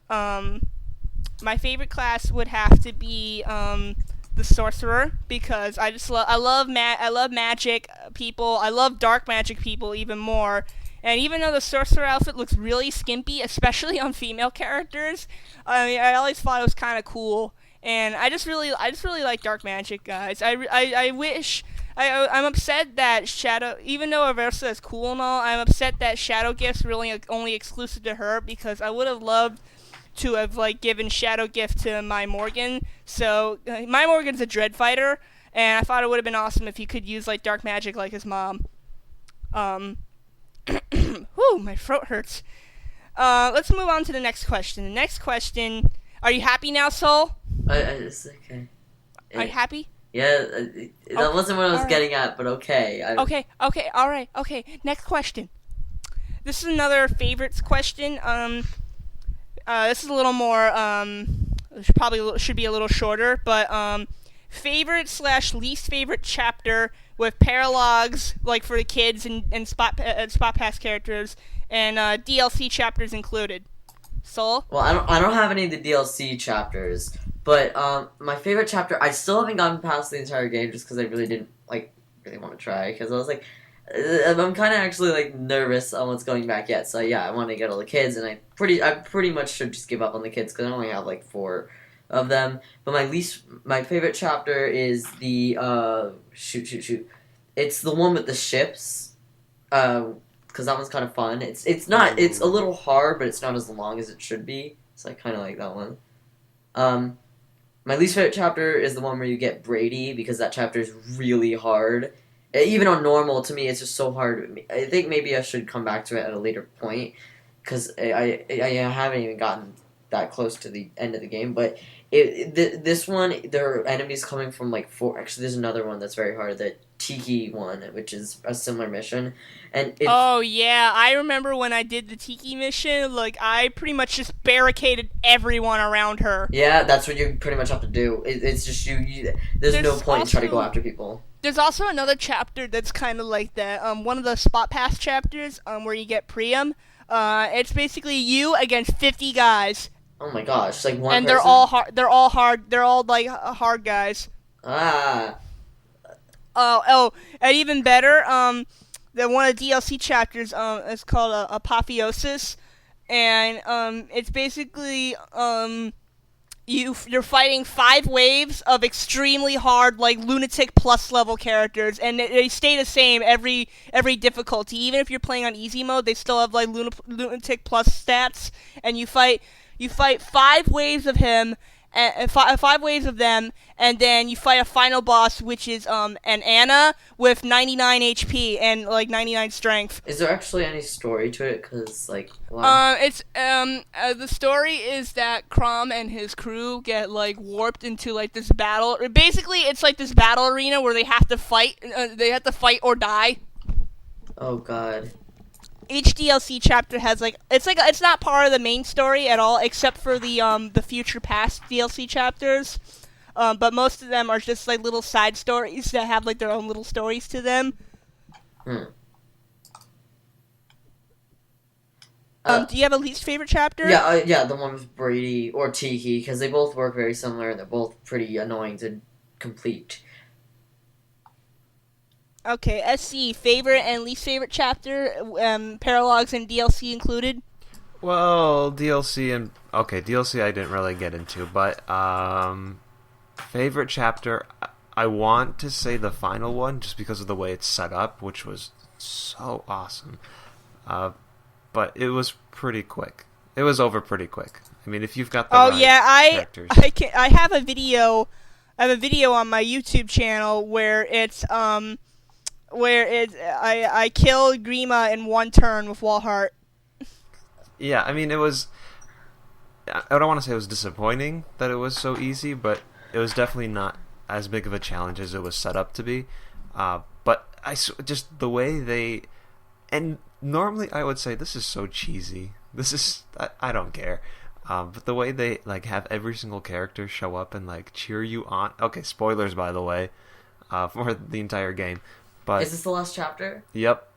would have to be the sorcerer, because I love magic people. I love dark magic people even more. And even though the sorcerer outfit looks really skimpy, especially on female characters, I mean, I always thought it was kind of cool. And I just really like dark magic guys. I'm upset that Shadow, even though Aversa is cool and all, I'm upset that Shadow Gift's really only exclusive to her, because I would have loved to have given Shadow Gift to my Morgan. So my Morgan's a Dread Fighter, and I thought it would have been awesome if he could use dark magic like his mom. Whew, my throat hurts. Let's move on to the next question. The next question: are you happy now, Soul? It's okay. Are you happy? Yeah, that wasn't what I was getting at, but okay. Okay, alright, okay. Next question. This is another favorites question. This is a little more, probably should be a little shorter, but, favorite / least favorite chapter with paralogs, for the kids and spot pass characters, and, DLC chapters included. Soul? Well, I don't have any of the DLC chapters, but my favorite chapter, I still haven't gotten past the entire game just because I really didn't really want to try, because I was I'm kind of actually nervous on what's going back yet. So yeah, I want to get all the kids, and I pretty much should just give up on the kids because I only have 4 of them. But my favorite chapter is the shoot. It's the one with the ships. Because that one's kind of fun. It's a little hard, but it's not as long as it should be. So I kind of like that one. My least favorite chapter is the one where you get Brady, because that chapter is really hard. Even on normal, to me, it's just so hard. I think maybe I should come back to it at a later point, because I haven't even gotten that close to the end of the game. But this one, there are enemies coming from 4. Actually, there's another one that's very hard, the Tiki one, which is a similar mission. And oh yeah, I remember when I did the Tiki mission. I pretty much just barricaded everyone around her. Yeah, that's what you pretty much have to do. It's just there's no point in trying to go after people. There's also another chapter that's kind of like that. One of the spot pass chapters, where you get Priam. It's basically you against 50 guys. Oh my gosh, one and person? They're all hard. They're all hard. They're all hard guys. Ah. Oh, and even better, the one of the DLC chapters is called Apotheosis, and it's basically you're fighting 5 waves of extremely hard lunatic plus level characters, and they stay the same every difficulty. Even if you're playing on easy mode, they still have lunatic plus stats, and you fight 5 waves of him. 5 waves of them, and then you fight a final boss, which is an Anna with 99 HP and 99 strength. Is there actually any story to it? Cause wow. It's the story is that Crom and his crew get warped into this battle. Basically, it's this battle arena where they have to fight. They have to fight or die. Oh God. Each DLC chapter has it's not part of the main story at all, except for the future past DLC chapters. But most of them are just little side stories that have their own little stories to them. Hmm. Do you have a least favorite chapter? Yeah, the one with Brady or Tiki, because they both work very similar and they're both pretty annoying to complete. Okay, SC, favorite and least favorite chapter, paralogs and DLC included? Well, DLC I didn't really get into, but favorite chapter, I want to say the final one, just because of the way it's set up, which was so awesome. But it was pretty quick. It was over pretty quick. I mean, if you've got the characters. I have a video. I have a video on my YouTube channel where I killed Grima in one turn with Walhart. Yeah, I mean, I don't want to say it was disappointing that it was so easy, but it was definitely not as big of a challenge as it was set up to be. But just the way they... And normally I would say this is so cheesy. I don't care. But the way they have every single character show up and cheer you on. Okay, spoilers by the way, for the entire game. But is this the last chapter? Yep.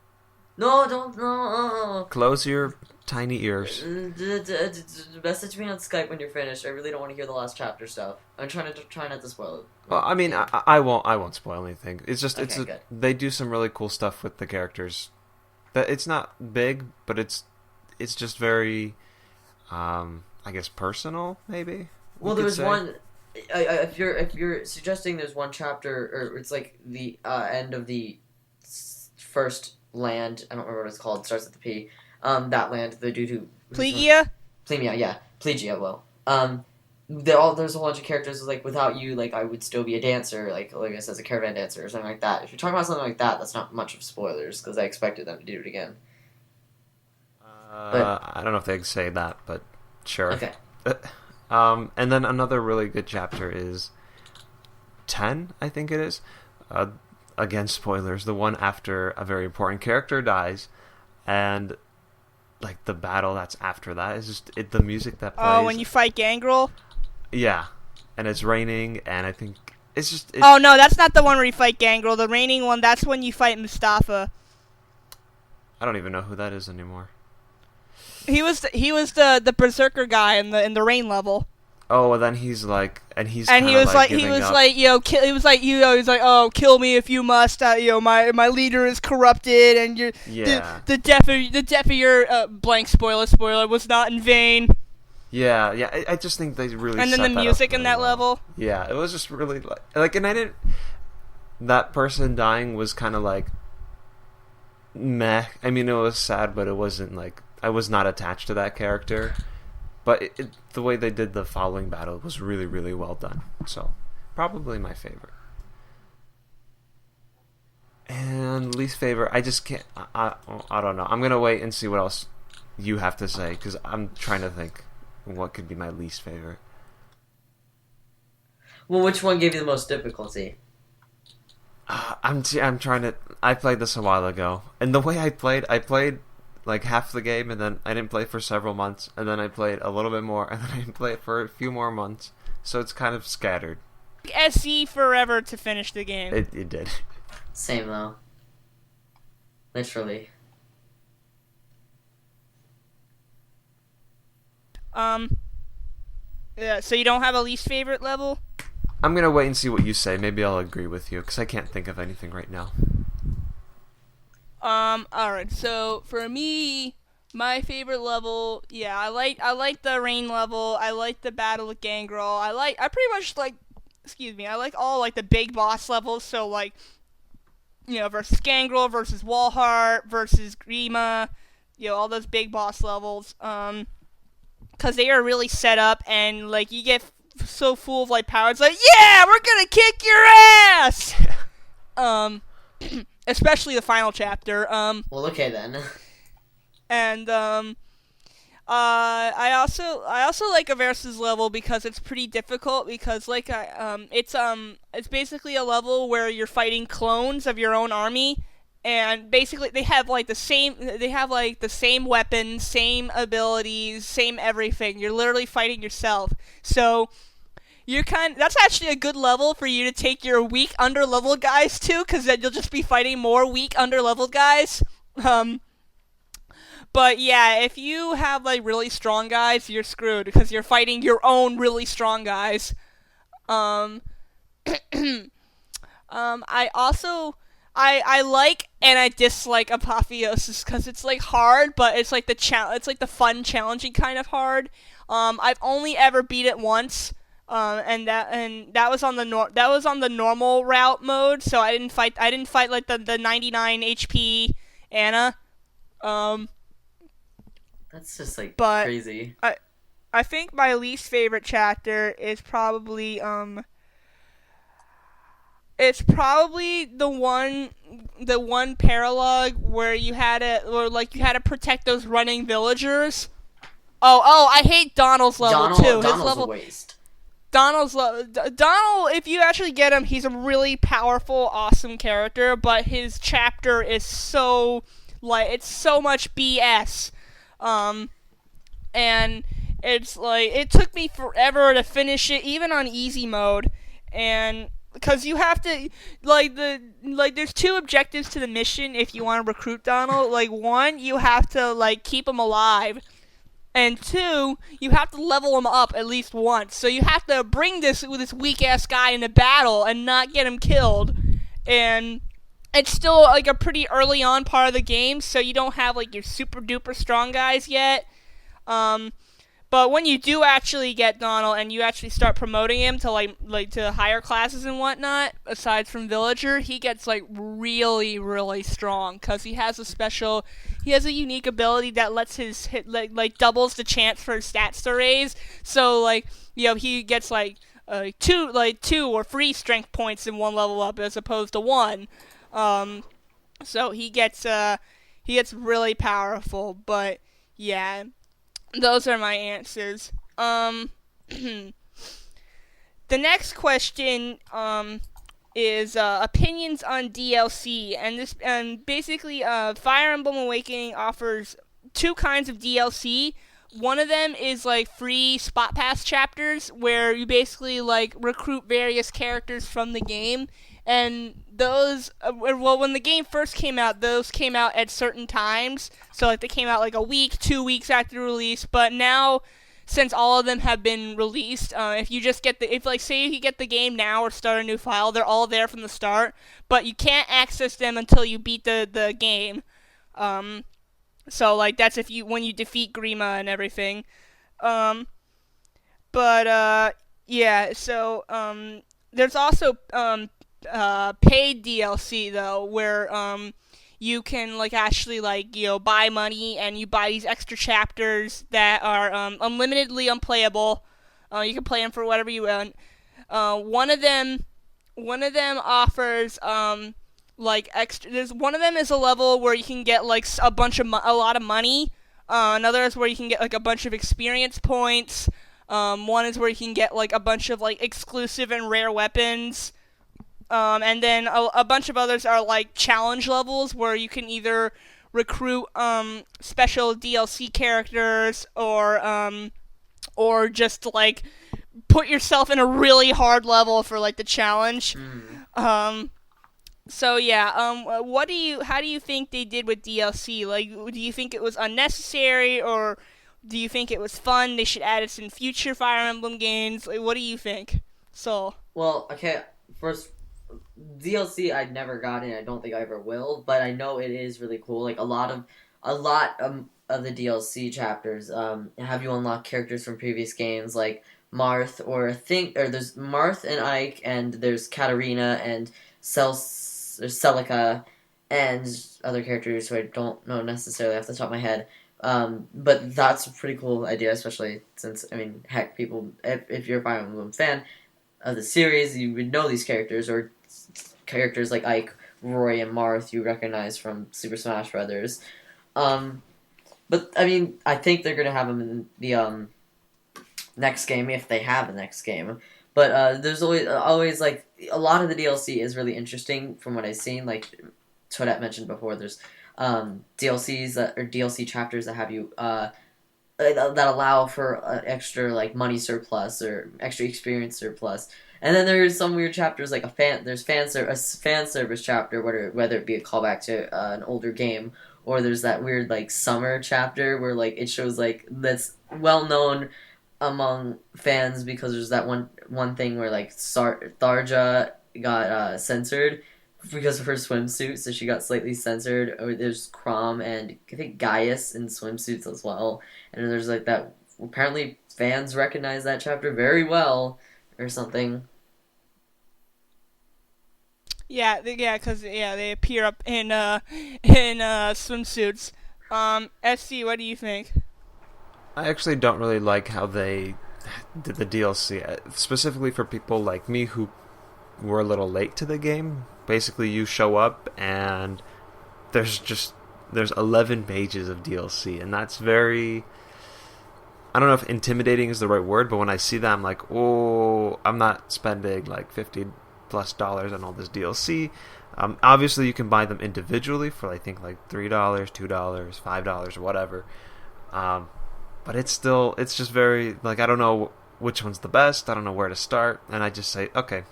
No, don't. No. Close your tiny ears. Message me on Skype when you're finished. I really don't want to hear the last chapter stuff. I'm trying not to spoil it. Well, I mean, I won't spoil anything. It's just good. They do some really cool stuff with the characters. That it's not big, but it's just very, I guess, personal. Maybe. Well, there's one. If you're suggesting there's one chapter, or it's like the end of the first land. I don't remember what it's called. It starts with the P. That land, the dude who... Plegia? Plegia, yeah. Plegia, well. There's a whole bunch of characters, without you, I would still be a dancer, like I said, as a caravan dancer or something like that. If you're talking about something like that, that's not much of spoilers, because I expected them to do it again. I don't know if they say that, but sure. Okay. And then another really good chapter is 10, I think it is. Again, spoilers. The one after a very important character dies, and the battle that's after that is just the music that plays. Oh, when you fight Gangrel? Yeah, and it's raining, and I think it's just... Oh, no, that's not the one where you fight Gangrel. The raining one, that's when you fight Mustafa. I don't even know who that is anymore. He was the berserker guy in the rain level. Oh, and then he's he was oh, kill me if you must. My leader is corrupted, and the death of your blank spoiler was not in vain. Yeah. I just think they really. And then the music in that level. Yeah, it was just really and I didn't. That person dying was kind of meh. I mean, it was sad, but it wasn't I was not attached to that character. But the way they did the following battle was really, really well done. So, probably my favorite. And least favorite, I just can't... I don't know. I'm going to wait and see what else you have to say, because I'm trying to think what could be my least favorite. Well, which one gave you the most difficulty? I'm trying to... I played this a while ago. And the way I played half the game, and then I didn't play for several months, and then I played a little bit more, and then I didn't play it for a few more months. So it's kind of scattered. SC forever to finish the game. It did. Same though. Literally. Yeah. So you don't have a least favorite level? I'm gonna wait and see what you say. Maybe I'll agree with you, because I can't think of anything right now. Alright, so for me, my favorite level, yeah, I like the rain level, I like the battle with Gangrel, I like all, the big boss levels, so, versus Gangrel, versus Walhart, versus Grima, all those big boss levels, because they are really set up, and, you get so full of, power, it's yeah, we're gonna kick your ass! Especially the final chapter. Well, okay then. And I also like a versus level because it's pretty difficult because it's basically a level where you're fighting clones of your own army, and basically they have the same weapons, same abilities, same everything. You're literally fighting yourself. So that's actually a good level for you to take your weak under-leveled guys to, because then you'll just be fighting more weak under-leveled guys. But yeah, if you have really strong guys, you're screwed, because you're fighting your own really strong guys. I I like and I dislike Apotheosis because it's like hard, but it's like it's like the fun, challenging kind of hard. I've only ever beat it once, and that was on the normal route mode. So I didn't fight like the 99 HP Anna. That's just like But crazy. I think my least favorite chapter is probably it's probably the one paralogue where you had to protect those running villagers. Oh, I hate Donald's level too. His Donald's level a waste. Donald, if you actually get him, he's a really powerful, awesome character, but his chapter is so it's so much BS. And it's like it took me forever to finish it, even on easy mode, and because you have to there's two objectives to the mission if you want to recruit Donald. Like, one, you have to keep him alive, and two, you have to level him up at least once. So you have to bring this weak ass guy into battle and not get him killed, and it's still like a pretty early on part of the game, so you don't have your super duper strong guys yet. But when you do actually get Donald and you actually start promoting him to to higher classes and whatnot, aside from villager, he gets really, really strong because he has a unique ability that lets his hit doubles the chance for his stats to raise. So he gets two or three strength points in one level up as opposed to one. So he gets really powerful, but yeah. Those are my answers. The next question is opinions on DLC, and basically Fire Emblem Awakening offers two kinds of DLC. One of them is free spot pass chapters where you basically recruit various characters from the game, and those when the game first came out, those came out at certain times. So they came out a week, 2 weeks after release. But now, since all of them have been released, if you just get say you get the game now or start a new file, they're all there from the start. But you can't access them until you beat the game. So that's when you defeat Grima and everything. Yeah. So there's also paid DLC though, where you can actually buy money and you buy these extra chapters that are unlimitedly unplayable. You can play them for whatever you want. One of them offers extra. One of them is a level where you can get a lot of money. Another is where you can get a bunch of experience points. One is where you can get a bunch of exclusive and rare weapons. And then a bunch of others are challenge levels where you can either recruit special DLC characters or just put yourself in a really hard level for the challenge. So yeah, how do you think they did with DLC? Do you think it was unnecessary, or do you think it was fun? They should add it in future Fire Emblem games. What do you think? So. Well, okay, first, DLC I never got in. I don't think I ever will, but I know it is really cool. A lot of the DLC chapters have you unlock characters from previous games like Marth or there's Marth and Ike, and there's Katarina and there's Celica and other characters who I don't know necessarily off the top of my head. But that's a pretty cool idea, especially since heck, people, if you're a Fire Emblem fan of the series, you would know these characters, or characters like Ike, Roy, and Marth you recognize from Super Smash Brothers. But I think they're gonna have them in the next game if they have a next game. But there's always a lot of the DLC is really interesting from what I've seen. Like Toadette mentioned before, there's DLCs or DLC chapters that have you that allow for extra money surplus or extra experience surplus. And then there's some weird chapters like a fan service chapter, whether it be a callback to an older game, or there's that weird summer chapter where it shows that's well known among fans because there's that one thing where Tharja got censored, because of her swimsuit, so she got slightly censored. Or there's Crom and I think Gaius in swimsuits as well. And then there's like that. Apparently, fans recognize that chapter very well, or something. Because they appear up in swimsuits. SC, what do you think? I actually don't really like how they did the DLC, specifically for people like me who were a little late to the game. Basically, you show up and there's 11 pages of DLC, and that's very, I don't know if intimidating is the right word, but when I see that, I'm like, oh, I'm not spending like $50+ on all this DLC. Obviously, you can buy them individually for I think like $3, $2, $5, or whatever. But it's just very, like, I don't know which one's the best. I don't know where to start, and I just say, okay,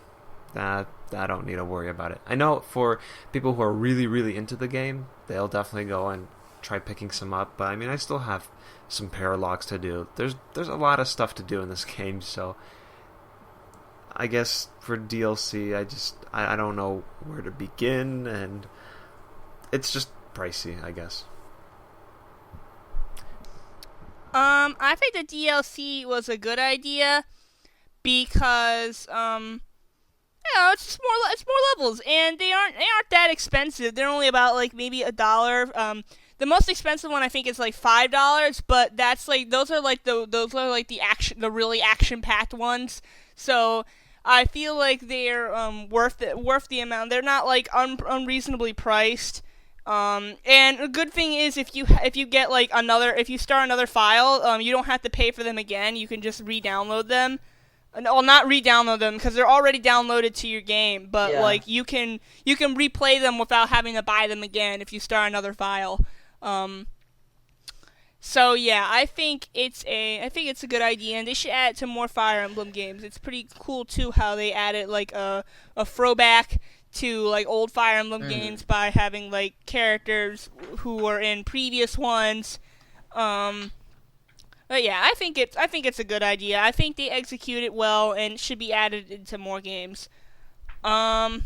I don't need to worry about it. I know for people who are really, really into the game, they'll definitely go and try picking some up. But I mean, I still have some paralogs to do. There's a lot of stuff to do in this game, so I guess for DLC, I don't know where to begin, and it's just pricey, I guess. I think the DLC was a good idea because it's more levels, and they aren't that expensive. They're only about like maybe $1. The most expensive one I think is like $5, but that's like those are like the really action packed ones. So I feel like they're worth the amount. They're not like unreasonably priced. And a good thing is if you get like if you start another file, you don't have to pay for them again. You can just re-download them. Well, not re-download them because they're already downloaded to your game. But like you can replay them without having to buy them again if you start another file. So yeah, I think it's a good idea, and they should add it to more Fire Emblem games. It's pretty cool too how they added like a throwback to like old Fire Emblem games by having like characters who were in previous ones. But yeah, I think it's a good idea. I think they execute it well and it should be added into more games. All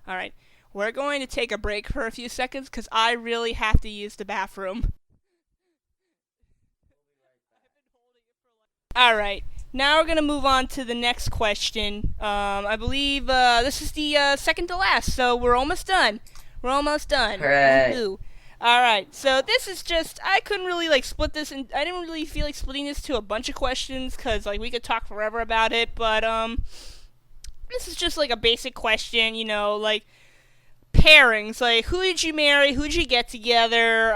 right. We're going to take a break for a few seconds because I really have to use the bathroom. All right. Now we're going to move on to the next question. I believe this is the second to last, so we're almost done. Hooray. Woo-hoo. All right. So this is just, I couldn't really like split this, and I didn't really feel like splitting this to a bunch of questions because like we could talk forever about it. But this is just like a basic question, like pairings. Like, who did you marry? Who did you get together?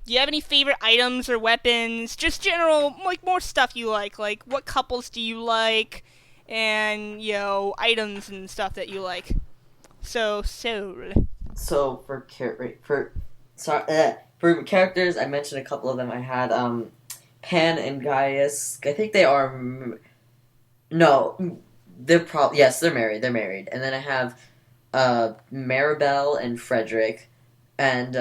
Do you have any favorite items or weapons? Just general, like, more stuff you like. Like, what couples do you like? And, items and stuff that you like. So for characters, I mentioned a couple of them. I had Pan and Gaius. I think they are. No, yes, they're married. And then I have Maribel and Frederick, and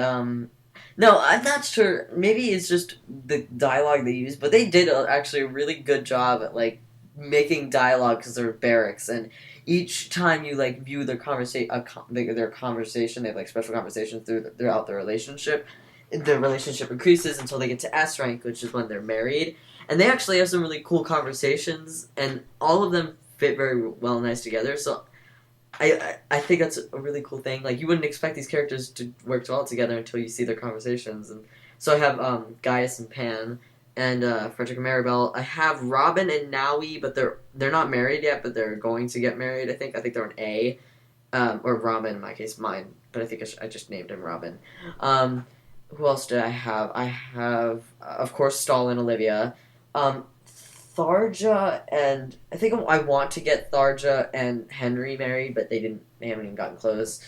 no, I'm not sure. Maybe it's just the dialogue they use, but they did actually a really good job at like making dialogue because they're barracks, and each time you like view their their conversation, they have like special conversations throughout their relationship. The relationship increases until they get to S rank, which is when they're married, and they actually have some really cool conversations, and all of them fit very well and nice together. So I think that's a really cool thing. Like, you wouldn't expect these characters to work well together until you see their conversations. And so I have Gaius and Pan, and Frederick and Maribel. I have Robin and Naui, but they're not married yet, but they're going to get married. I think they're an A, or Robin in my case, mine. But I think I just named him Robin. Who else did I have? I have, of course, Stahl and Olivia. Tharja and I think I want to get Tharja and Henry married, but they haven't even gotten close.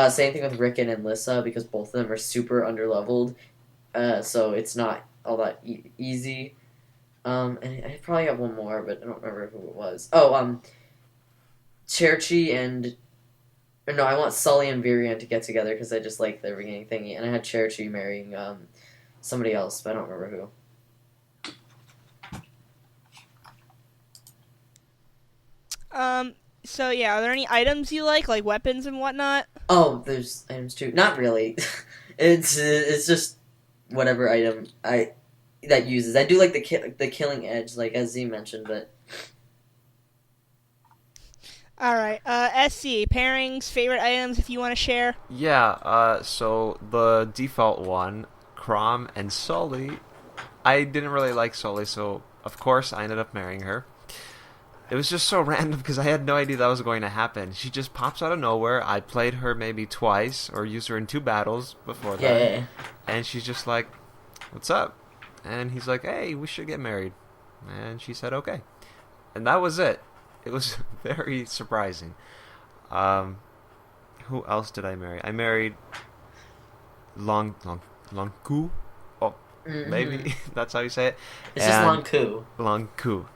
Same thing with Rickon and Lissa because both of them are super underleveled, so it's not all that easy. And I probably have one more, but I don't remember who it was. Oh, Cherchi and no, I want Sully and Virion to get together because I just like the beginning thingy, and I had Cherchi marrying somebody else, but I don't remember who. So yeah, are there any items you like weapons and whatnot? Oh, there's items too. Not really. It's just whatever item that uses. I do like the killing edge, like as Z mentioned, but All right. SC pairings, favorite items if you want to share. Yeah, so the default one, Crom and Sully, I didn't really like Sully, so of course I ended up marrying her. It was just so random because I had no idea that was going to happen. She just pops out of nowhere. I played her maybe twice or used her in 2 battles before that. yeah. And she's just like, "What's up?" And he's like, "Hey, we should get married." And she said, "Okay." And that was it. It was very surprising. Who else did I marry? I married Longku. Oh, maybe that's how you say it. It's just Longku. Longku.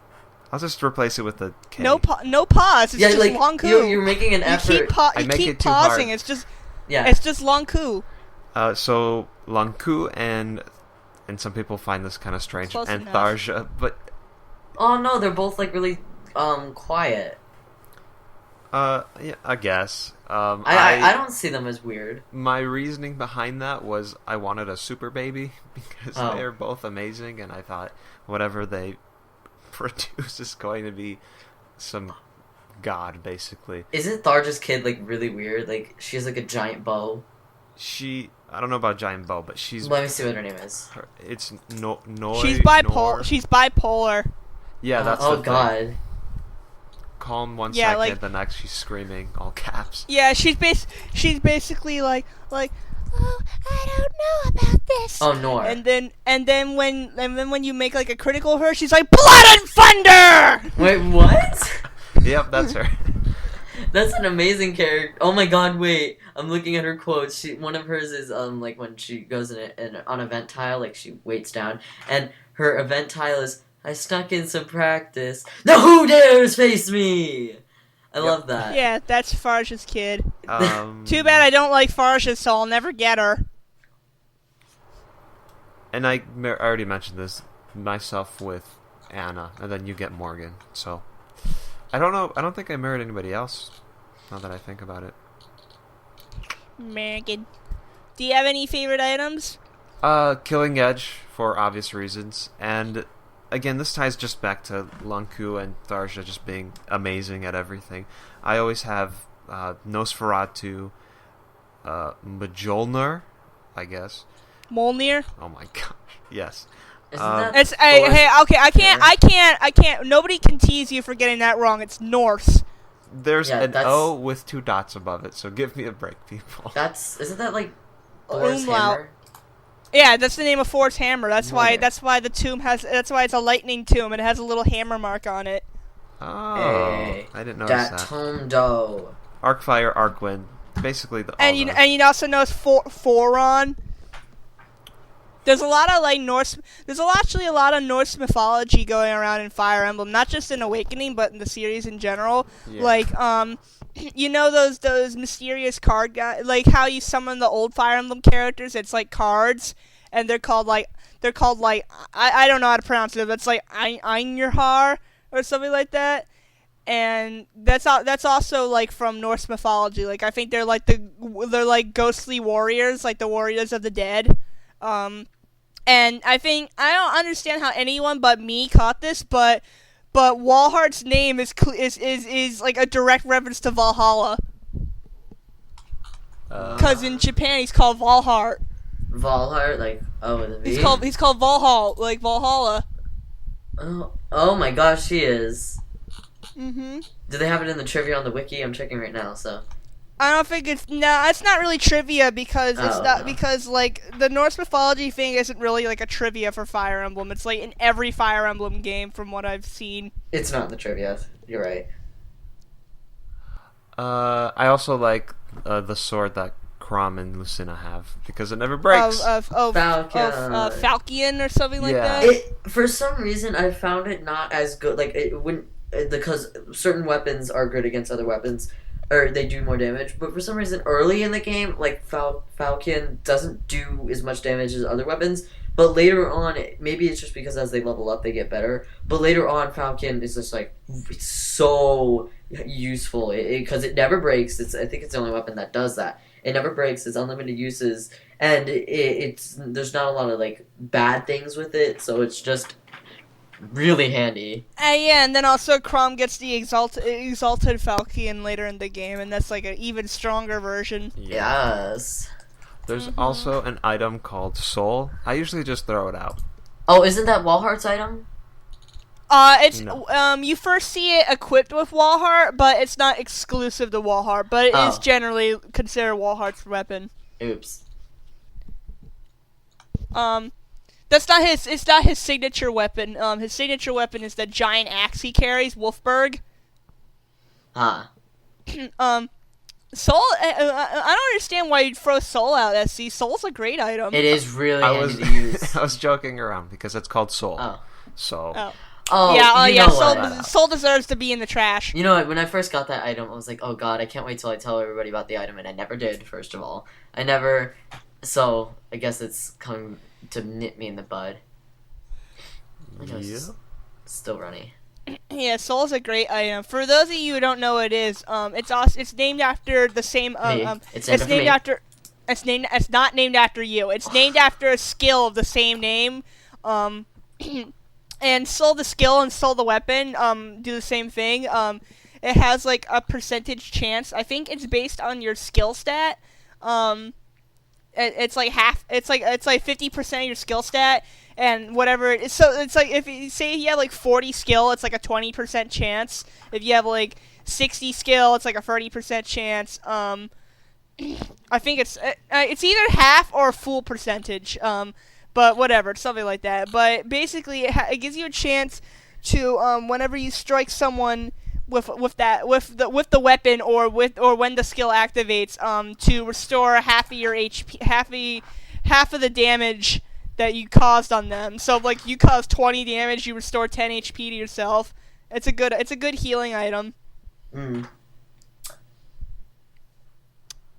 I'll just replace it with a K. No pause. It's just like long coup. you're making an effort. I make keep it too pausing. hard. It's just Yeah. It's just long coup. So Longku and some people find this kind of strange, Close and enough. Tharja, but Oh no, they're both like really quiet. yeah, I guess. I don't see them as weird. My reasoning behind that was I wanted a super baby because Oh. they're both amazing, and I thought whatever they produce is going to be some god, basically. Isn't Tharja's kid like really weird? Like she has like a giant bow. I don't know about giant bow, but she's. Let me see what her name is. It's She's bipolar. She's bipolar. Yeah, that's oh the god. thing. Calm one Yeah, second, like- the next she's screaming, all caps. Yeah, she's basically like, oh, I don't know about this. Oh Nor. And then when you make like a critical her, she's like blood and thunder. Wait, what? Yep, that's her. That's an amazing character. Oh my god, wait. I'm looking at her quotes. One of hers is like when she goes on a vent tile, like she waits down, and her event tile is, "I snuck in some practice. Now who dares face me?" I love that. Yeah, that's Farja's kid. Um, Too bad I don't like Farja, so I'll never get her. And I already mentioned this, myself with Anna, and then you get Morgan. So I don't know. I don't think I married anybody else. Now that I think about it. American. Do you have any favorite items? Killing Edge for obvious reasons, and again, this ties just back to Lanku and Tharja just being amazing at everything. I always have Nosferatu, Mjolnir, I guess. Molnir? Oh my gosh, yes. Isn't that It's Thor's hey, okay, I hammer? can't. Nobody can tease you for getting that wrong. It's Norse. There's Yeah, an that's- O with 2 dots above it, so give me a break, people. Isn't that like Thor's Umlaut. hammer? Yeah, that's the name of Thor's hammer. That's why Molnir. the tomb has. That's why it's a lightning tomb, and it has a little hammer mark on it. Oh, Hey, I didn't notice that that. Tomdo. Arcfire, Arcwind, basically the. And you also know Thoron. There's a lot of Norse. There's actually a lot of Norse mythology going around in Fire Emblem, not just in Awakening, but in the series in general. Yeah. Like you know those mysterious card guys, like how you summon the old Fire Emblem characters. It's like cards, and they're called I don't know how to pronounce it. But it's like Einjarhar or something like that. And that's also like from Norse mythology. Like I think they're like ghostly warriors, like the warriors of the dead. And I don't understand how anyone but me caught this, but Walhart's name is like a direct reference to Valhalla. Because in Japan he's called Walhart. Valhart, like with a V. He's called Valhalla, like Valhalla. Oh my gosh, she is. Mhm. Do they have it in the trivia on the wiki? I'm checking right now. So. I don't think it's not really trivia because it's Oh, not no. because like the Norse mythology thing isn't really like a trivia for Fire Emblem. It's like in every Fire Emblem game from what I've seen. It's not in the trivia. You're right. I also like the sword that Crom and Lucina have because it never breaks. Falcon or something like Yeah. that. For some reason, I found it not as good. Like it wouldn't because certain weapons are good against other weapons, or they do more damage. But for some reason, early in the game, like Falcon doesn't do as much damage as other weapons. But later on, maybe it's just because as they level up, they get better. But later on, Falcon is just like it's so useful because it never breaks. I think it's the only weapon that does that. It never breaks. It's unlimited uses, and it's there's not a lot of like bad things with it. So it's just really handy. Yeah, and then also Chrom gets the exalted Falcon later in the game, and that's like an even stronger version. Yes. There's also an item called Soul. I usually just throw it out. Oh, isn't that Walhart's item? It's No. You first see it equipped with Walhart, but it's not exclusive to Walhart. But it is generally considered Walhart's weapon. Oops. That's not his. It's not his signature weapon. His signature weapon is the giant axe he carries, Wolfberg. Huh. Soul. I don't understand why you'd throw Soul out. SC. Soul's a great item. It is really I handy was to use. I was joking around because it's called Soul. Oh. So Oh, yeah. you know Soul. what? Soul deserves to be in the trash. You know what? When I first got that item, I was like, oh god, I can't wait till I tell everybody about the item, and I never did, first of all. I never... So, I guess it's coming to nip me in the bud. yeah. Still runny. Yeah, Soul's a great item. For those of you who don't know what it is, it's named after the same It's not named after you. It's named after a skill of the same name. And Soul the skill and Soul the weapon do the same thing. It has like a percentage chance. I think it's based on your skill stat. It's like 50% of your skill stat. And whatever it is, so it's like if you say you have like 40 skill, it's like a 20% chance. If you have like 60 skill, it's like a 30% chance. I think it's either half or full percentage. But whatever, it's something like that. But basically, it gives you a chance to whenever you strike someone with the weapon or when the skill activates, to restore half of your HP, half of the damage that you caused on them. So like you caused 20 damage, you restore 10 HP to yourself. It's a good healing item.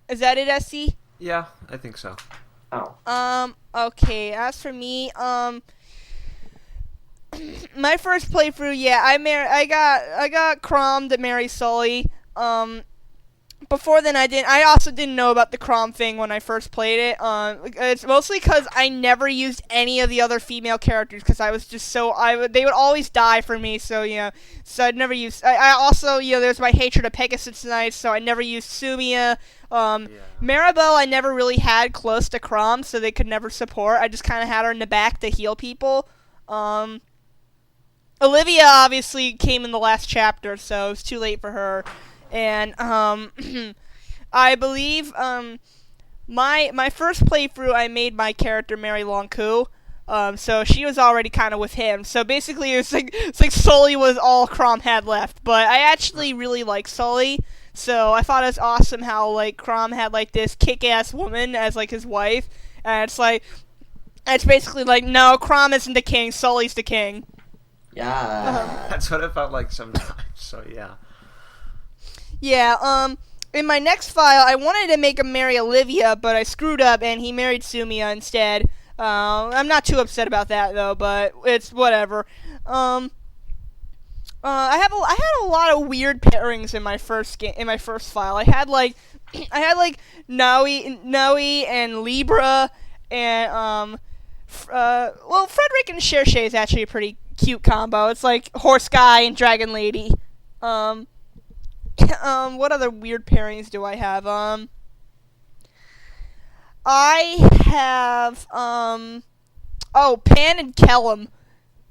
Is that it, SC? Yeah, I think so. Oh. Okay, as for me, my first playthrough, I got Chrom to marry Sully. Before then, I also didn't know about the Chrom thing when I first played it. It's mostly because I never used any of the other female characters because I was just they would always die for me. So so I'd never used. I also there's my hatred of Pegasus Knights, so I never used Sumia. Maribel I never really had close to Chrom, so they could never support. I just kind of had her in the back to heal people. Olivia obviously came in the last chapter, so it was too late for her. And I believe my first playthrough I made my character Mary Lonku. So she was already kind of with him. So basically it's like Sully was all Chrom had left. But I actually really like Sully. So I thought it was awesome how like Chrom had like this kick-ass woman as like his wife. And it's basically like, no, Chrom isn't the king, Sully's the king. Yeah. That's what it felt like sometimes. So yeah. Yeah, in my next file, I wanted to make him marry Olivia, but I screwed up, and he married Sumia instead. I'm not too upset about that, though, but it's whatever. I had a lot of weird pairings in my first file. I had like Noe and Libra, and Frederick and Cherche is actually a pretty cute combo. It's like Horse Guy and Dragon Lady. What other weird pairings do I have? I have, Pan and Kellum.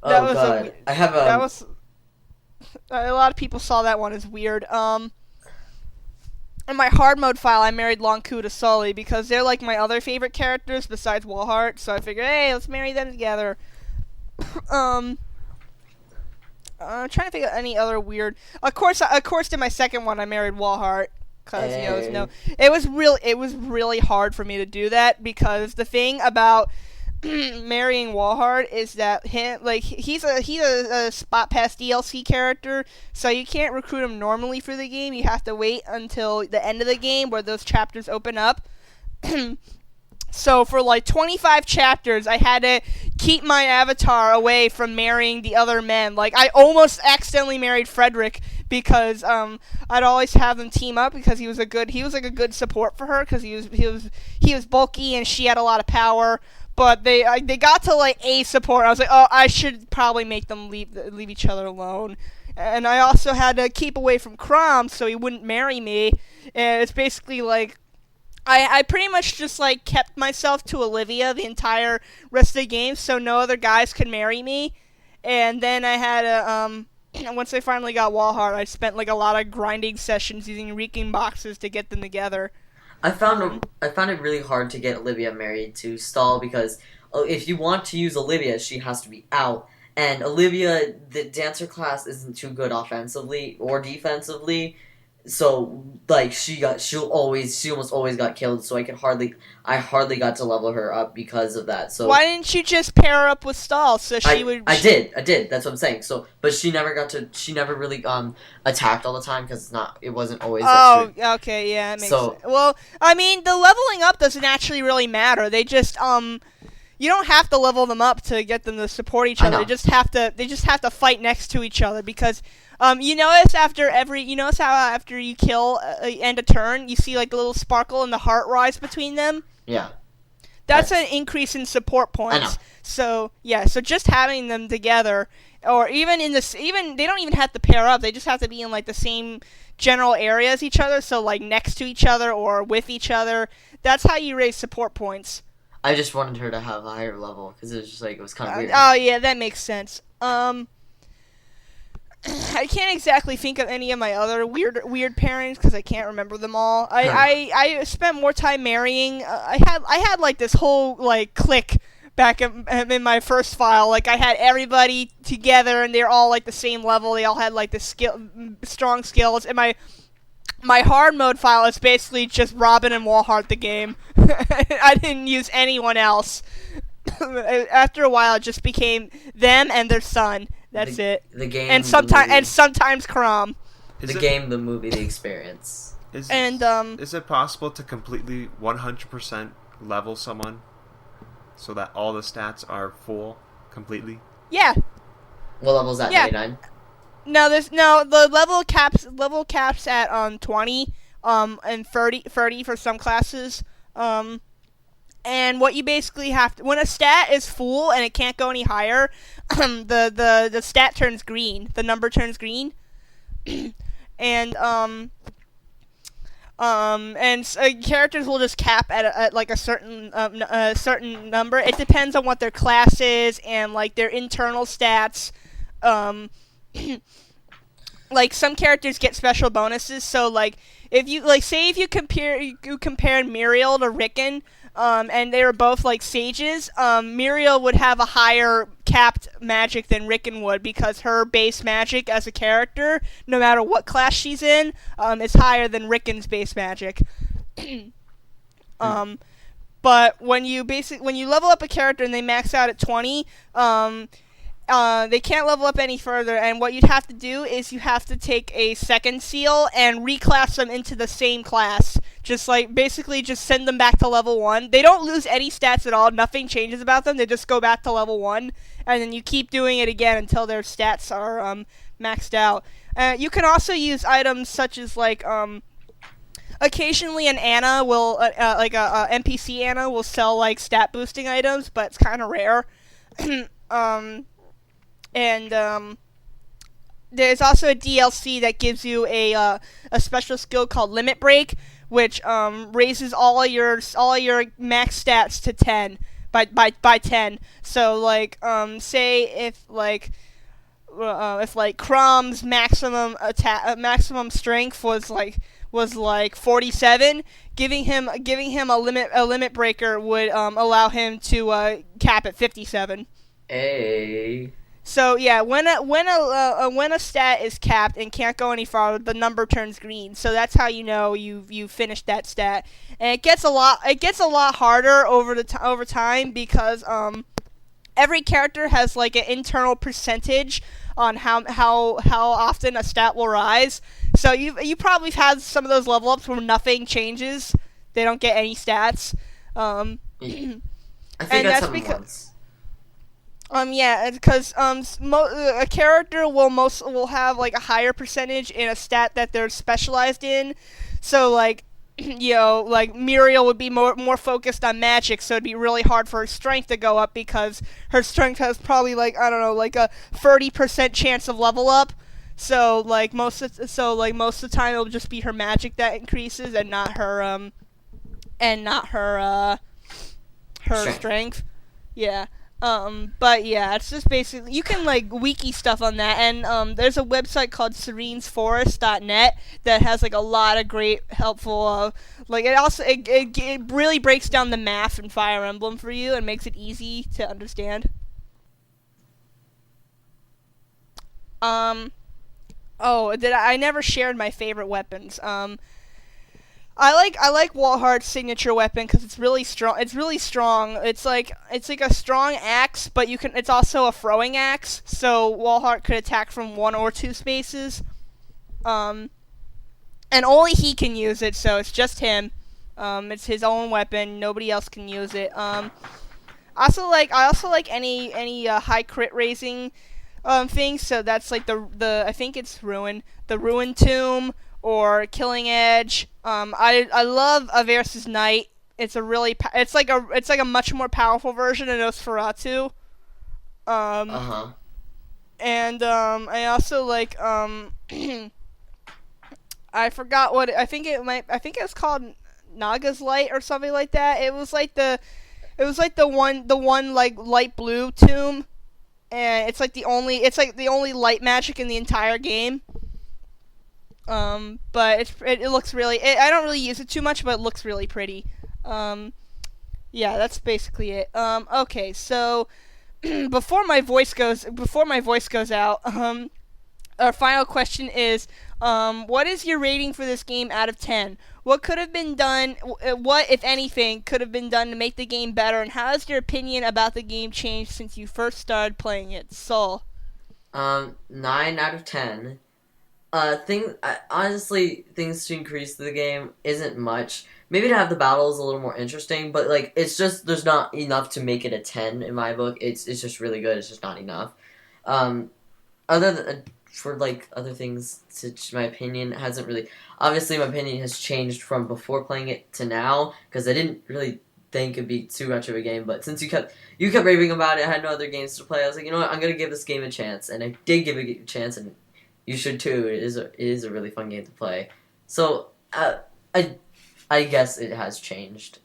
Oh god. I have that was, a lot of people saw that one as weird. In my hard mode file, I married Lonku to Sully because they're like my other favorite characters besides Walhart, so I figured, hey, let's marry them together. I'm trying to think of any other weird. Of course, in my second one, I married Walhart because it was really hard for me to do that because the thing about marrying Walhart is that he's a spot pass DLC character, so you can't recruit him normally for the game. You have to wait until the end of the game where those chapters open up. So for like 25 chapters, I had to keep my avatar away from marrying the other men. Like, I almost accidentally married Frederick because I'd always have them team up because he was like a good support for her because he was bulky and she had a lot of power. But they got to like a support. I was like, oh, I should probably make them leave each other alone. And I also had to keep away from Crom so he wouldn't marry me. And it's basically like I pretty much just like kept myself to Olivia the entire rest of the game so no other guys could marry me. And then I had a once I finally got Walhart, I spent like a lot of grinding sessions using reeking boxes to get them together. I found it really hard to get Olivia married to Stall because if you want to use Olivia, she has to be out. And Olivia, the dancer class isn't too good offensively or defensively, so like she almost always got killed. So I hardly got to level her up because of that. So why didn't you just pair her up with Stall so she would? I did. That's what I'm saying. So, but she never really attacked all the time because it wasn't always. Oh, okay, yeah, that makes sense. Well, I mean, the leveling up doesn't actually really matter. They just you don't have to level them up to get them to support each other. They just have to fight next to each other because you notice how after you kill end a turn, you see like the little sparkle and the heart rise between them. Yeah. That's an increase in support points. I know. So just having them together, or even they don't even have to pair up. They just have to be in like the same general area as each other. So like next to each other or with each other. That's how you raise support points. I just wanted her to have a higher level because it was kind of weird. Oh yeah, that makes sense. I can't exactly think of any of my other weird pairings because I can't remember them all. I spent more time marrying. I had like this whole like clique back in my first file. Like I had everybody together and they're all like the same level. They all had like the strong skills. And my hard mode file is basically just Robin and Walhart the game. I didn't use anyone else. After a while, it just became them and their son. That's it. The game and sometimes Crom. The game, the movie, the experience. Is it possible to completely 100% level someone so that all the stats are full completely? Yeah. What level is that? 99. No, the level caps at 20 and 30 for some classes. And what you basically have to, when a stat is full and it can't go any higher, the stat turns green. The number turns green. And characters will just cap at like a certain number. It depends on what their class is and like their internal stats. Like some characters get special bonuses. So like if you compared Muriel to Rickon, and they were both like sages, Muriel would have a higher capped magic than Rickon would because her base magic as a character, no matter what class she's in, is higher than Rickon's base magic. But when you level up a character and they max out at 20, they can't level up any further, and what you'd have to do is you have to take a second seal and reclass them into the same class. Just send them back to level 1. They don't lose any stats at all. Nothing changes about them. They just go back to level 1, and then you keep doing it again until their stats are maxed out. You can also use items such as like occasionally an Anna will like a NPC Anna will sell like stat boosting items, but it's kind of rare. And there's also a DLC that gives you a special skill called Limit Break, which raises all your max stats to 10 by 10. So like say if Crom's maximum strength was like 47, giving him a limit breaker would allow him to cap at 57. Hey. So yeah, when a stat is capped and can't go any farther, the number turns green. So that's how you know you finished that stat. And it gets a lot harder over time because every character has like an internal percentage on how often a stat will rise. So you probably have had some of those level ups where nothing changes. They don't get any stats. I think And that's that's happened because once. Yeah, because a character will have like a higher percentage in a stat that they're specialized in. So like, like Muriel would be more focused on magic, so it'd be really hard for her strength to go up because her strength has probably like I don't know like a 30% chance of level up. So like most of the time it'll just be her magic that increases and not her her strength. Yeah. But yeah, it's just basically you can like wiki stuff on that, and there's a website called serenesforest.net that has like a lot of great helpful like it really breaks down the math in Fire Emblem for you and makes it easy to understand. I never shared my favorite weapons. I like Walhart's signature weapon because it's really strong. It's like a strong axe, but it's also a throwing axe. So Walhart could attack from 1 or 2 spaces. And only he can use it, so it's just him. It's his own weapon. Nobody else can use it. I also like any high crit raising things. So that's like the I think it's the Ruin Tomb. Or Killing Edge. I love Aversa's Knight. It's like a much more powerful version of Nosferatu. And I also like I forgot what I think it was called Naga's Light or something like that. It was like the one like light blue tomb, and it's like the only light magic in the entire game. But it looks really. I don't really use it too much, but it looks really pretty. Yeah, that's basically it. Okay, so before my voice goes out, our final question is, what is your rating for this game out of 10? What could have been done? What, if anything, could have been done to make the game better? And how has your opinion about the game changed since you first started playing it, Sol? 9 out of 10. Honestly, things to increase the game isn't much. Maybe to have the battles a little more interesting, but like it's just there's not enough to make it a 10 in my book. It's just really good. It's just not enough. Other than for like other things, my opinion hasn't really. Obviously, my opinion has changed from before playing it to now because I didn't really think it'd be too much of a game. But since you kept raving about it, I had no other games to play. I was like, you know what, I'm gonna give this game a chance, and I did give it a chance, and you should too. It is a really fun game to play. So I guess it has changed.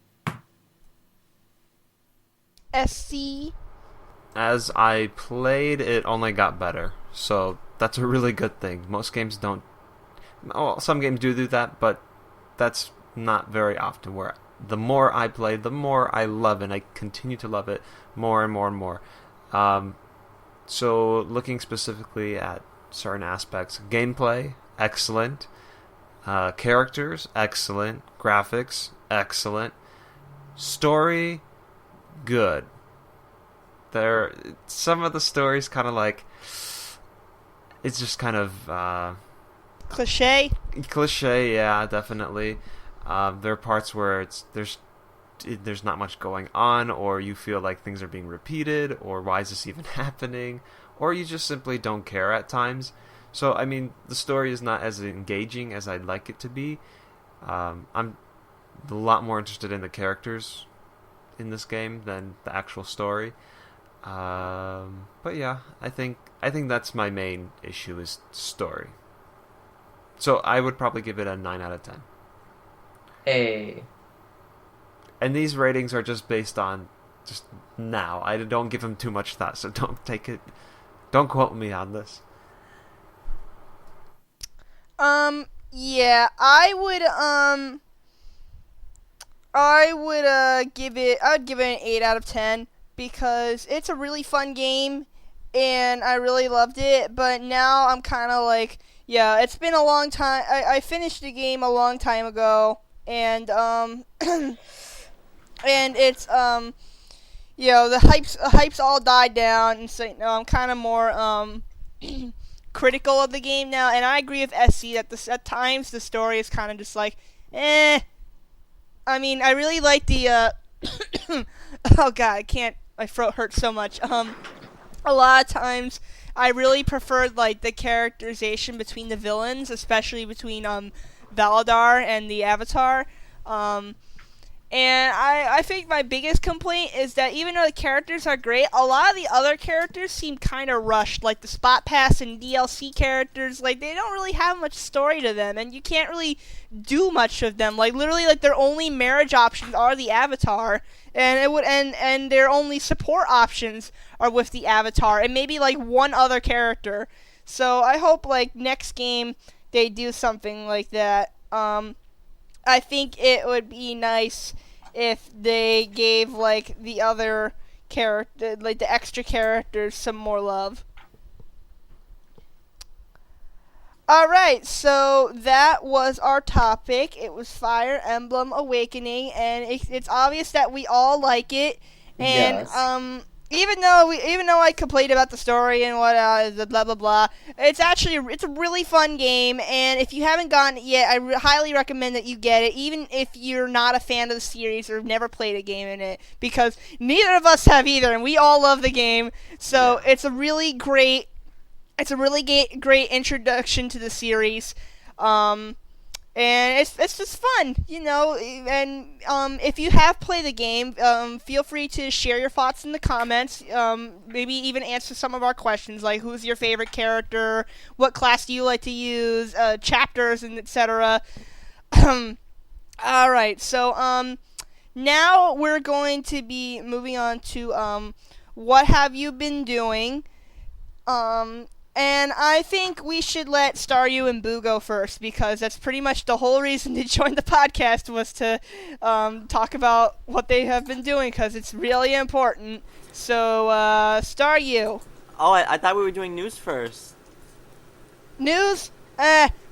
SC. As I played, it only got better. So that's a really good thing. Most games don't. Oh, some games do that, but that's not very often. Where the more I play, the more I love it. And I continue to love it more and more and more. So looking specifically at certain aspects, gameplay, excellent. Characters, excellent. Graphics, excellent. Story, good. Some of the stories kind of like it's just kind of Cliche, yeah, definitely. There are parts where there's not much going on, or you feel like things are being repeated, or why is this even happening, or you just simply don't care at times. So I mean, the story is not as engaging as I'd like it to be. I'm a lot more interested in the characters in this game than the actual story. But yeah, I think that's my main issue is story. So I would probably give it a 9 out of 10. Hey. And these ratings are just based on just now. I don't give them too much thought, so don't quote me on this. Yeah, I'd give it an 8 out of 10 because it's a really fun game and I really loved it, but now I'm kind of like, yeah, it's been a long time. I finished the game a long time ago, and and it's the hype's all died down, and so I'm kind of more critical of the game now, and I agree with SC that at times the story is kind of just like, eh. I mean, I really like the Oh god, I can't. My throat hurts so much. A lot of times I really preferred like the characterization between the villains, especially between Valadar and the Avatar. And I think my biggest complaint is that even though the characters are great, a lot of the other characters seem kind of rushed. Like the Spot Pass and DLC characters, like they don't really have much story to them, and you can't really do much of them. Like literally, like their only marriage options are the Avatar, and their only support options are with the Avatar, and maybe like one other character. So I hope like next game they do something like that. I think it would be nice if they gave like the other character, like the extra characters, some more love. Alright, so that was our topic. It was Fire Emblem Awakening, and it's obvious that we all like it. And Yes. even though I complained about the story and the blah blah blah, it's a really fun game, and if you haven't gotten it yet, I highly recommend that you get it, even if you're not a fan of the series or have never played a game in it, because neither of us have either, and we all love the game. So Yeah. it's a really great introduction to the series. And it's just fun, you know. And if you have played the game, feel free to share your thoughts in the comments. Maybe even answer some of our questions, like who's your favorite character, what class do you like to use, chapters, and etc. All right, so now we're going to be moving on to what have you been doing. And I think we should let Staryu and Boo go first, because that's pretty much the whole reason to join the podcast, was to talk about what they have been doing, because it's really important. So, Staryu. Oh, I thought we were doing news first. News?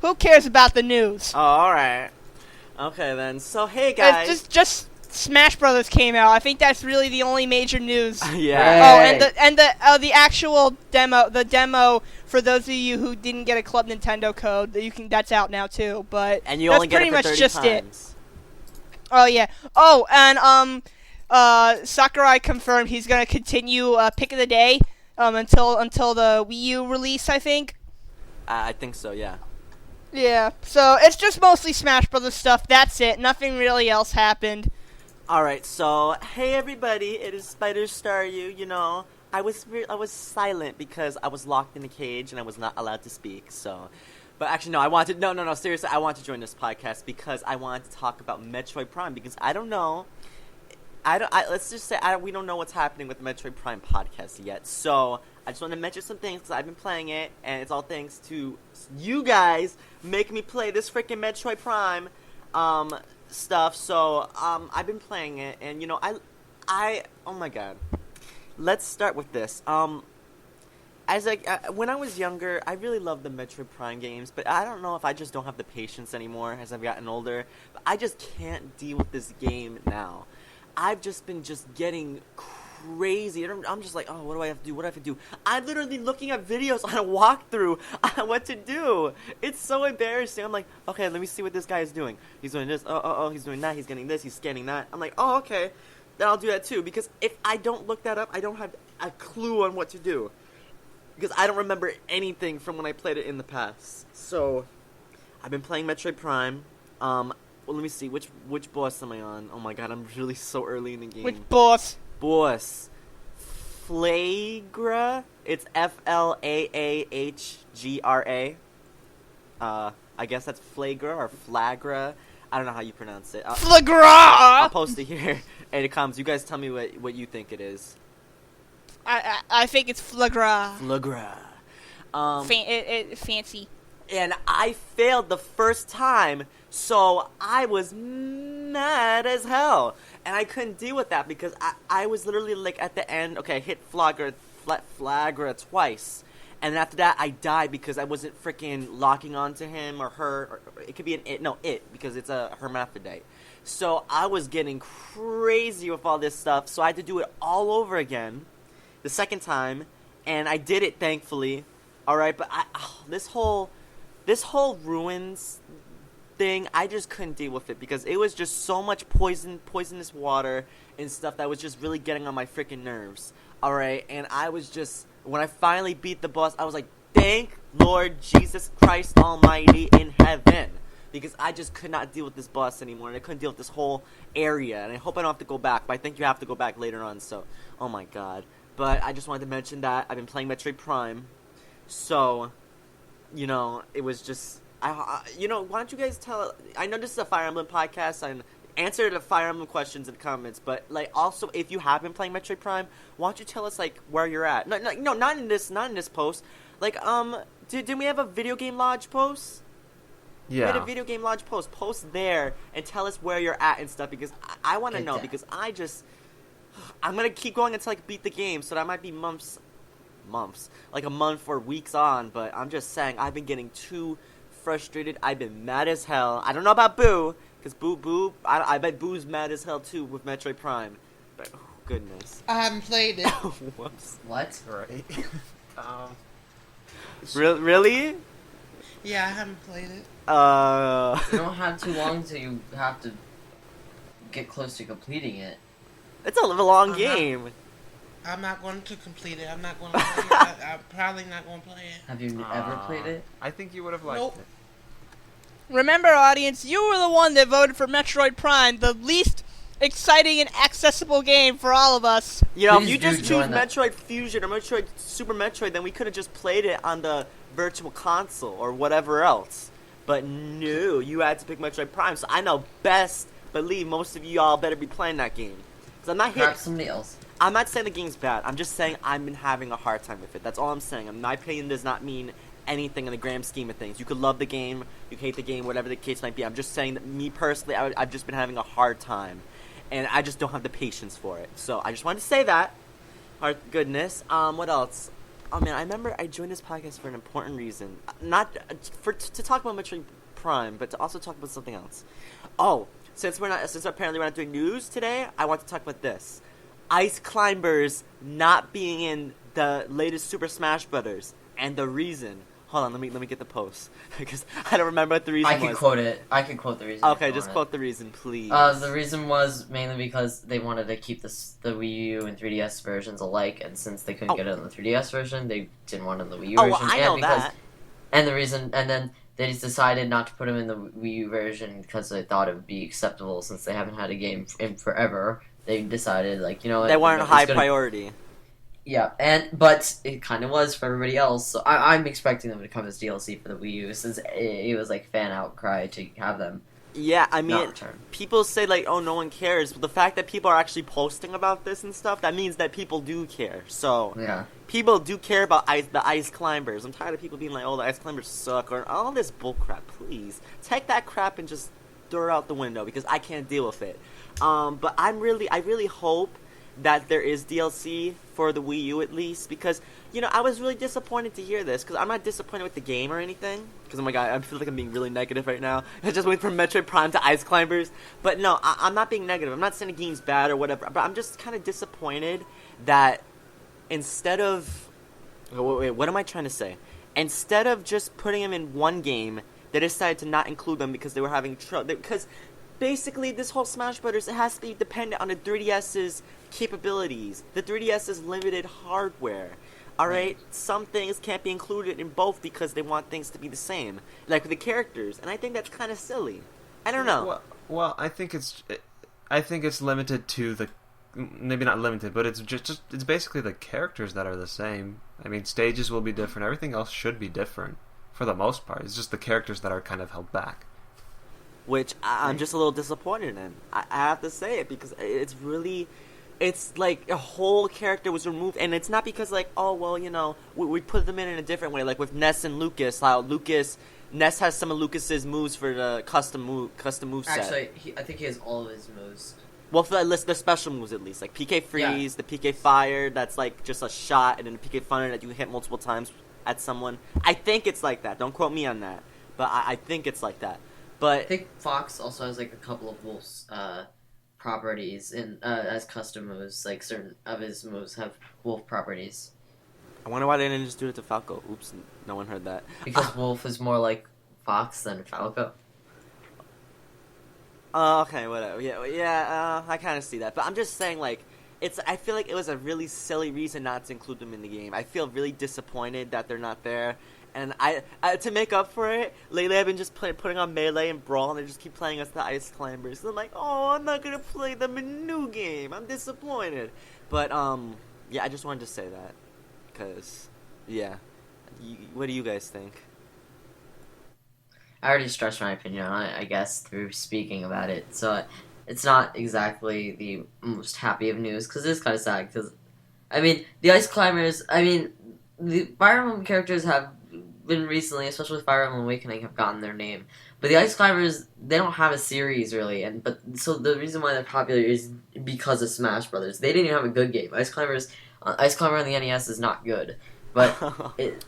Who cares about the news? Oh, alright. Okay, then. So, hey, guys. It's just Smash Brothers came out. I think that's really the only major news. Yeah. Oh, and the actual demo, the demo for those of you who didn't get a Club Nintendo code, that's out now too. But And you that's only get pretty it for much 30 just times. it. Oh yeah. Oh, and Sakurai confirmed he's gonna continue Pick of the Day until the Wii U release, I think. I think so, yeah. Yeah. So it's just mostly Smash Brothers stuff. That's it. Nothing really else happened. Alright, so, hey everybody, it is SpiderStaryu, you know. I was silent because I was locked in a cage and I was not allowed to speak, so. But actually, no, seriously, I want to join this podcast because I want to talk about Metroid Prime, because I don't know. Let's just say we don't know what's happening with the Metroid Prime podcast yet, so I just want to mention some things because I've been playing it, and it's all thanks to you guys making me play this freaking Metroid Prime, stuff. So I've been playing it, and you know, I oh my god, let's start with this. When I was younger, I really loved the Metroid Prime games, but I don't know if I just don't have the patience anymore as I've gotten older. But I just can't deal with this game now. I've just been getting crazy. I'm just like, oh, what do I have to do? What do I have to do? I'm literally looking at videos on a walkthrough on what to do. It's so embarrassing. I'm like, okay, let me see what this guy is doing. He's doing this. Oh, he's doing that. He's getting this. He's scanning that. I'm like, oh, okay. Then I'll do that too. Because if I don't look that up, I don't have a clue on what to do. Because I don't remember anything from when I played it in the past. So, I've been playing Metroid Prime. Well, let me see. Which boss am I on? Oh my god, I'm really so early in the game. Which boss? Boss. Flagra. It's Flaahgra. I guess that's Flagra or Flagra. I don't know how you pronounce it. I'll Flagra! post it here in the comments. You guys tell me what you think it is. I think it's Flagra. Flagra. Fancy. And I failed the first time, so I was mad as hell. And I couldn't deal with that because I was literally like at the end, okay, I hit Flagra twice. And after that, I died because I wasn't freaking locking onto him or her. Or it could be it, because it's a hermaphrodite. So I was getting crazy with all this stuff, so I had to do it all over again the second time. And I did it, thankfully. Alright, but this whole ruins thing, I just couldn't deal with it because it was just so much poisonous water and stuff that was just really getting on my freaking nerves. Alright, and I was just, when I finally beat the boss, I was like, thank Lord Jesus Christ Almighty in heaven. Because I just could not deal with this boss anymore, and I couldn't deal with this whole area, and I hope I don't have to go back, but I think you have to go back later on, so, oh my god. But I just wanted to mention that I've been playing Metroid Prime, so, you know, it was just, you know, why don't you guys tell, I know this is a Fire Emblem podcast, and answer the Fire Emblem questions in the comments, but, like, also, if you have been playing Metroid Prime, why don't you tell us, like, where you're at? No, not in this post. Like, did we have a Video Game Lodge post? Yeah. We had a Video Game Lodge post. Post there and tell us where you're at and stuff, because I want to know, because I'm going to keep going until I beat the game, so that might be months, like a month or weeks on, but I'm just saying, I've been getting too frustrated. I've been mad as hell. I don't know about Boo, because Boo, I bet Boo's mad as hell too with Metroid Prime, but oh, goodness. I haven't played it. Whoops. What? Right. Really? Yeah, I haven't played it. You don't have too long till you have to get close to completing it. It's a long I'm game. I'm not going to complete it. I'm not going to play it. I'm probably not going to play it. Have you ever played it? I think you would have liked Nope. it. Remember, audience, you were the one that voted for Metroid Prime, the least exciting and accessible game for all of us. You know, if Please you do just choose join that. Metroid Fusion or Metroid Super Metroid, then we could have just played it on the Virtual Console or whatever else. But no, you had to pick Metroid Prime, so I know best believe most of you all better be playing that game. Because I'm not here. Perhaps somebody else. I'm not saying the game's bad. I'm just saying I've been having a hard time with it. That's all I'm saying. My opinion does not mean anything in the grand scheme of things. You could love the game, you hate the game, whatever the case might be. I'm just saying that me personally, I've just been having a hard time. And I just don't have the patience for it. So I just wanted to say that. Goodness. What else? Oh man, I remember I joined this podcast for an important reason. Not to talk about Metroid Prime, but to also talk about something else. Oh, since apparently we're not doing news today, I want to talk about this. Ice Climbers not being in the latest Super Smash Brothers, and the reason. Hold on, let me get the post because I don't remember what the reason was. I can quote it. I can quote the reason. Okay, just quote the reason, please. The reason was mainly because they wanted to keep the Wii U and 3DS versions alike, and since they couldn't get it on the 3DS version, they didn't want it on the Wii U version. Well, I know that. And then they just decided not to put them in the Wii U version because they thought it would be acceptable since they haven't had a game in forever. They decided, like, you know what? They weren't a high priority. Yeah, but it kind of was for everybody else, so I'm expecting them to come as DLC for the Wii U, since it was, like, fan outcry to have them. Yeah, I mean, not return. People say, like, oh, no one cares, but the fact that people are actually posting about this and stuff, that means that people do care, so... Yeah. People do care about the Ice Climbers. I'm tired of people being like, oh, the Ice Climbers suck, or all this bullcrap, please. Take that crap and just throw it out the window, because I can't deal with it. But I really hope that there is DLC for the Wii U at least, because, you know, I was really disappointed to hear this, because I'm not disappointed with the game or anything, because, oh my god, I feel like I'm being really negative right now. I just went from Metroid Prime to Ice Climbers, but no, I'm not being negative. I'm not saying the game's bad or whatever, but I'm just kind of disappointed that instead of... Wait, what am I trying to say? Instead of just putting them in one game, they decided to not include them because they were having trouble, because... Basically, this whole Smash Brothers, it has to be dependent on the 3DS's capabilities, the 3DS's limited hardware. Alright? Some things can't be included in both because they want things to be the same. Like with the characters, and I think that's kind of silly. I don't know. Well, I think it's limited to the... Maybe not limited, but it's just it's basically the characters that are the same. I mean, stages will be different. Everything else should be different, for the most part. It's just the characters that are kind of held back. Which I'm just a little disappointed in. I have to say it, because it's like a whole character was removed, and it's not because, like, oh, well, you know, we put them in a different way, like with Ness and Lucas, how Ness has some of Lucas's moves for the custom move set. Actually, I think he has all of his moves. Well, for the special moves at least, like PK Freeze, the PK Fire, that's like just a shot, and then the PK Thunder that you hit multiple times at someone. I think it's like that. Don't quote me on that, but I think it's like that. But I think Fox also has like a couple of Wolf's properties in as custom moves. Like certain of his moves have Wolf properties. I wonder why they didn't just do it to Falco. Oops, no one heard that. Because Wolf is more like Fox than Falco. Okay, whatever. I kind of see that, but I'm just saying, like, I feel like it was a really silly reason not to include them in the game. I feel really disappointed that they're not there, and I to make up for it, lately I've been just putting on Melee and Brawl, and they just keep playing us the Ice Climbers. And I'm like, oh, I'm not gonna play them in a new game. I'm disappointed. But yeah, I just wanted to say that, cause yeah, what do you guys think? I already stressed my opinion on it, I guess, through speaking about it. So it's not exactly the most happy of news, because it is kind of sad. Because, I mean, the Ice Climbers, the Fire Emblem characters have been recently, especially with Fire Emblem Awakening, have gotten their name. But the Ice Climbers, they don't have a series, really. So the reason why they're popular is because of Smash Brothers. They didn't even have a good game. Ice Climber on the NES is not good. But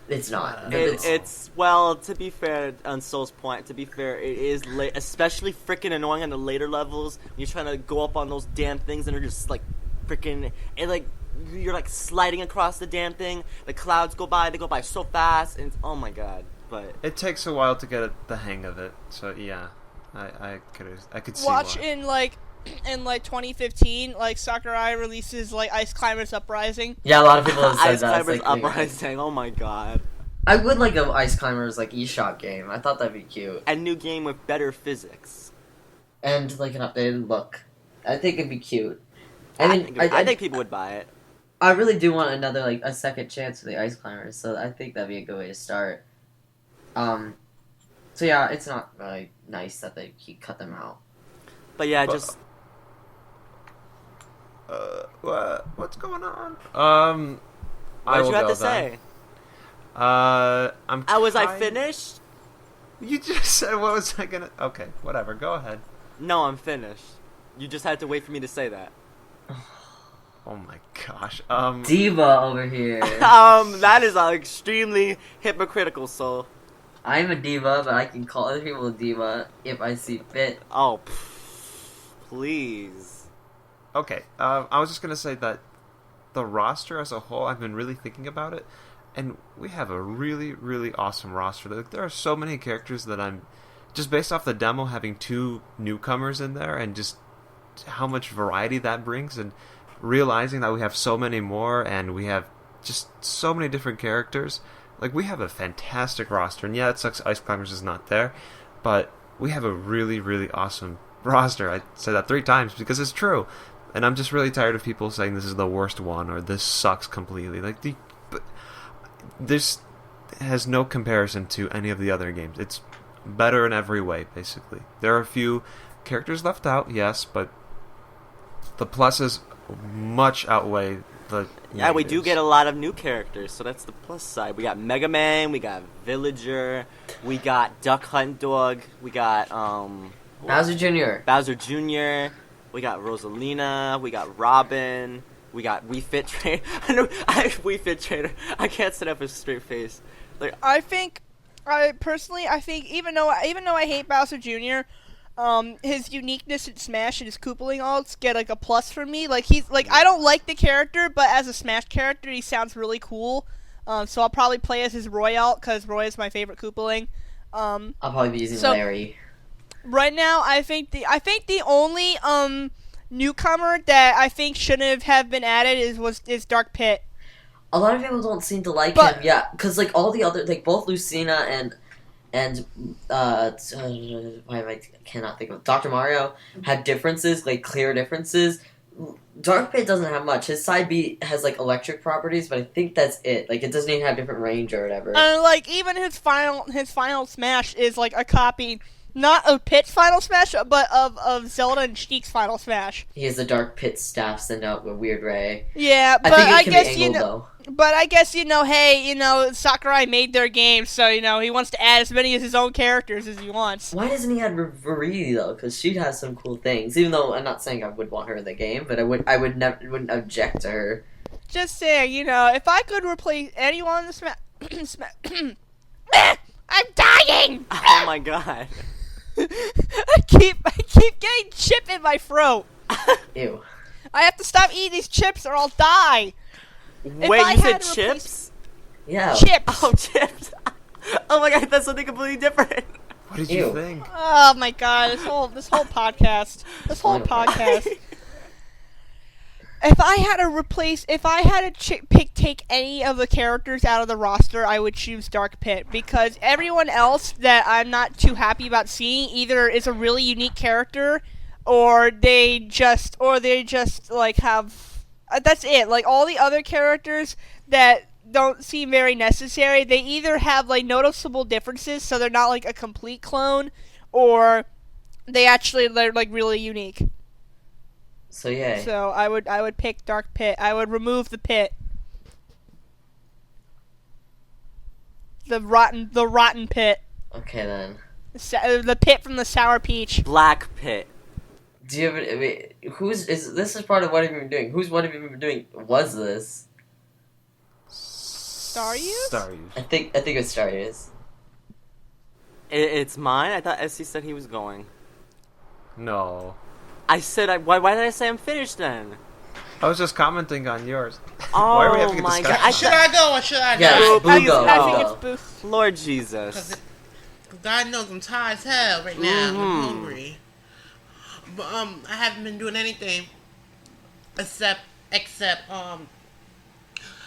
it's not. It's well, to be fair, on Soul's point, to be fair, it is especially freaking annoying on the later levels. When you're trying to go up on those damn things and they're just like freaking, and like you're like sliding across the damn thing. The clouds go by, they go by so fast, and oh my god. But it takes a while to get the hang of it. So yeah, I could see Watch why. in 2015, like Sakurai releases like Ice Climbers Uprising. Yeah, a lot of people have said Ice that. Climbers Uprising, oh my god. I would like an Ice Climbers like eShop game. I thought that'd be cute. A new game with better physics. And like an updated look. I think it'd be cute. I think people would buy it. I really do want another like a second chance for the Ice Climbers, so I think that'd be a good way to start. So yeah, it's not really nice that they cut them out. But yeah, just what's going on? what did you have to say? I finished? You just said what was I gonna? Okay, whatever. Go ahead. No, I'm finished. You just had to wait for me to say that. Oh my gosh. Diva over here. That is extremely hypocritical, Soul. I'm a diva, but I can call other people a diva if I see fit. Oh, please. Okay, I was just gonna say that the roster as a whole, I've been really thinking about it, and we have a really, really awesome roster. There are so many characters that I'm, just based off the demo, having 2 newcomers in there, and just how much variety that brings, and realizing that we have so many more, and we have just so many different characters. Like, we have a fantastic roster, and yeah, it sucks Ice Climbers is not there, but we have a really, really awesome roster. I said that 3 times because it's true. And I'm just really tired of people saying this is the worst one or this sucks completely. Like, this has no comparison to any of the other games. It's better in every way, basically. There are a few characters left out, yes, but the pluses much outweigh the Yeah, we do negatives. get a lot of new characters, so that's the plus side. We got Mega Man, we got Villager, we got Duck Hunt Dog, we got Bowser Jr. Bowser Jr., we got Rosalina, we got Robin, we got Wii Fit Trainer. Wii Fit Trainer. I can't sit up a straight face. Like, I think even though I hate Bowser Jr., his uniqueness in Smash and his Koopaling alts get like a plus for me. Like, he's like, I don't like the character, but as a Smash character, he sounds really cool. So I'll probably play as his Roy alt because Roy is my favorite Koopaling. I'll probably be using Larry. Right now, I think the only newcomer that I think shouldn't have been added is Dark Pit. A lot of people don't seem to like him, yeah, because like all the other, like both Lucina and I cannot think of Dr. Mario had differences, like clear differences. Dark Pit doesn't have much. His side B has like electric properties, but I think that's it. Like, it doesn't even have different range or whatever. Like, even his final smash is like a copy. Not of Pit's Final Smash, but of Zelda and Sheik's Final Smash. He has the Dark Pit staff send out a weird ray. Yeah, but I guess be angled, But I guess hey, Sakurai made their game, so he wants to add as many of his own characters as he wants. Why doesn't he add Riri though? Because she has some cool things. Even though I'm not saying I would want her in the game, but I wouldn't object to her. Just saying, if I could replace anyone in the Smash, I'm dying. Oh my god. I keep getting chip in my throat. Ew. I have to stop eating these chips or I'll die. Wait, you said chips? Yeah. Chips. Oh, chips. Oh my god, that's something completely different. What did you Ew. think? Oh my god, this whole podcast. This whole podcast. If I had to take any of the characters out of the roster, I would choose Dark Pit, because everyone else that I'm not too happy about seeing either is a really unique character, or they just like have that's it. Like all the other characters that don't seem very necessary, they either have like noticeable differences, so they're not like a complete clone, or they're like really unique. So yeah. So I would pick Dark Pit. I would remove the pit. The rotten pit. Okay then. The pit from the Sour Peach. Black Pit. Do you have wait? This is part of what have you been doing? Whose what have you been doing? Was this? Staryu? I think it's Staryu's. It's mine? I thought SC said he was going. No. I said, why did I say I'm finished then? I was just commenting on yours. Oh Why are we having a my discussion? god. Should I go or should I Yeah, not? Boo go. I Boo think go. it's Booth. Lord Because Jesus. God knows I'm tired as hell right now. Mhm. I'm hungry. But I haven't been doing anything except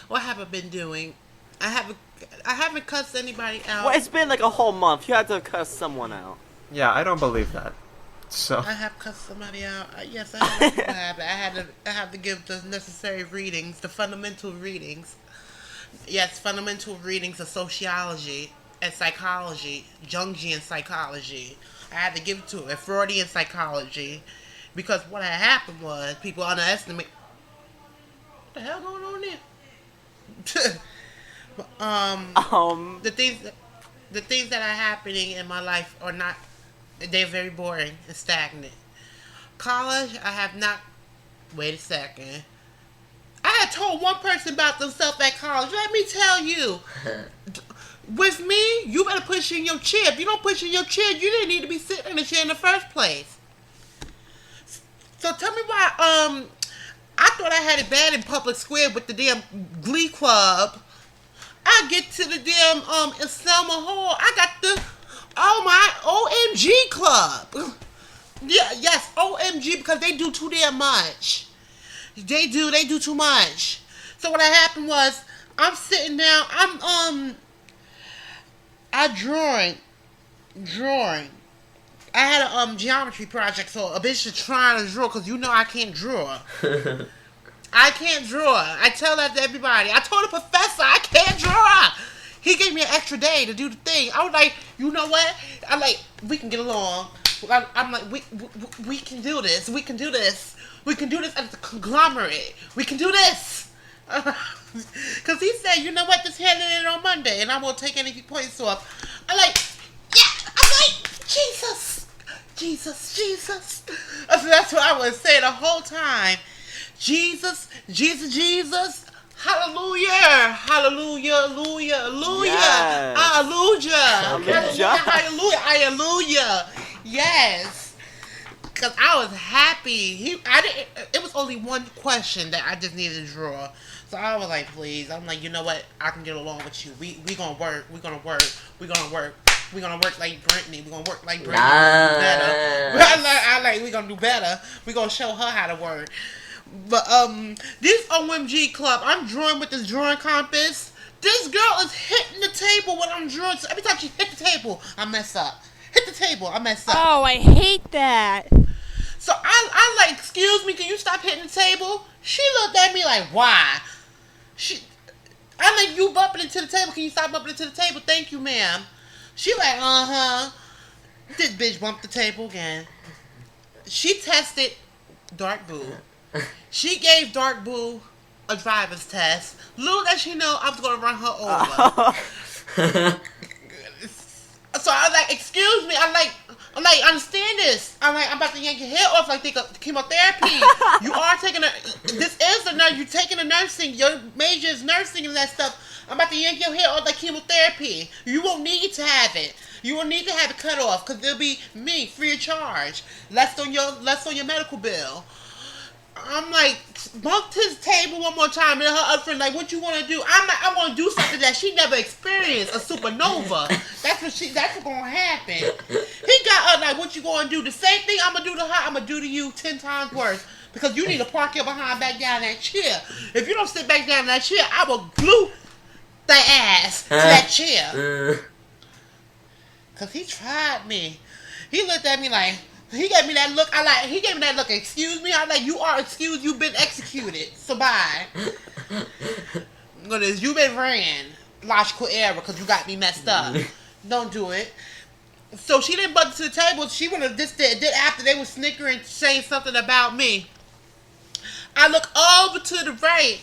what have I been doing? I haven't cussed anybody out. Well, it's been like a whole month. You had to cuss someone out. Yeah, I don't believe that. So I have cussed somebody out. Yes, I have. I have to give the necessary readings, the fundamental readings. Yes, fundamental readings of sociology and psychology, Jungian psychology. I had to give it to it, Freudian psychology, because what had happened was people underestimate. What the hell going on there? The things that are happening in my life are not. They're very boring and stagnant. College, I have not. Wait a second. I had told one person about themselves at college. Let me tell you. With me, you better push in your chair. If you don't push in your chair, you didn't need to be sitting in the chair in the first place. So tell me why. I thought I had it bad in public square with the damn Glee Club. I get to the damn in Selma Hall. I got the OMG Club. Yeah, yes, OMG, because they do too damn much. They do too much. So what happened was, I'm sitting down. I drawing. I had a geometry project, so a bitch is trying to draw, because you know I can't draw. I can't draw. I tell that to everybody. I told the professor I can't draw. He gave me an extra day to do the thing. I was like, you know what? I'm like, we can get along. I'm like, we can do this. We can do this. We can do this as a conglomerate. We can do this. Because he said, you know what? Just handle it on Monday, and I won't take any points off. I'm like, yeah. I'm like, Jesus. So that's what I was saying the whole time. Jesus. Hallelujah. Yes. Hallelujah. Yes. Because I was happy. It was only one question that I just needed to draw. So I was like, please. I'm like, you know what? I can get along with you. We gonna work. We're gonna work like Brittany. We're gonna work like Brittany. Better. We're gonna do better. We're gonna show her how to work. But this OMG Club, I'm drawing with this drawing compass. This girl is hitting the table when I'm drawing. So every time she hit the table, I mess up. Hit the table, I mess up. Oh, I hate that. So I like, excuse me, can you stop hitting the table? She looked at me like, why? I like, you bumping into the table. Can you stop bumping into the table? Thank you, ma'am. She like, This bitch bumped the table again. She tested Dark Boo. She gave Dark Boo a driver's test. Little does she know I was going to run her over. So I was like, excuse me. I'm like, understand this. I'm about to yank your hair off like chemotherapy. You are taking this is the nurse. You're taking the nursing. Your major is nursing and that stuff. I'm about to yank your hair off like chemotherapy. You won't need to have it. You will need to have it cut off because it'll be me free of charge. Less on your medical bill. I'm like, bumped his table one more time. And her other friend like, what you want to do? I'm like, I want to do something that she never experienced, a supernova. That's what's going to happen. He got her like, what you going to do? The same thing I'm going to do to her, I'm going to do to you 10 times worse. Because you need to park your behind back down that chair. If you don't sit back down in that chair, I will glue that ass to that chair. Because he tried me. He looked at me like, he gave me that look. He gave me that look. Excuse me. I'm like, you are excused. You've been executed. So bye. You've been ran. Logical error because you got me messed up. Don't do it. So she didn't button to the table. She would have just did after they were snickering, saying something about me. I look over to the right.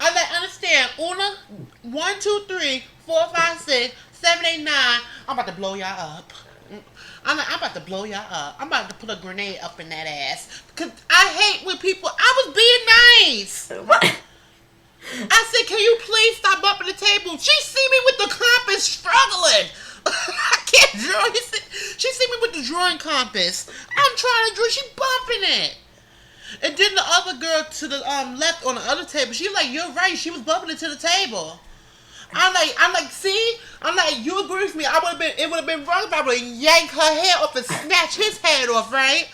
I like understand. Una, 1, 2, 3, 4, 5, 6, 7, 8, 9. I'm about to blow y'all up. I'm about to blow y'all up. I'm about to put a grenade up in that ass. Because I hate when people... I was being nice. What? I said, can you please stop bumping the table? She see me with the compass struggling. I can't draw. She see me with the drawing compass. I'm trying to draw. She bumping it. And then the other girl to the left on the other table, she like, you're right. She was bumping it to the table. I'm like, see? I'm like, you agree with me. It would have been wrong if I would have yanked her hair off and snatched his head off, right?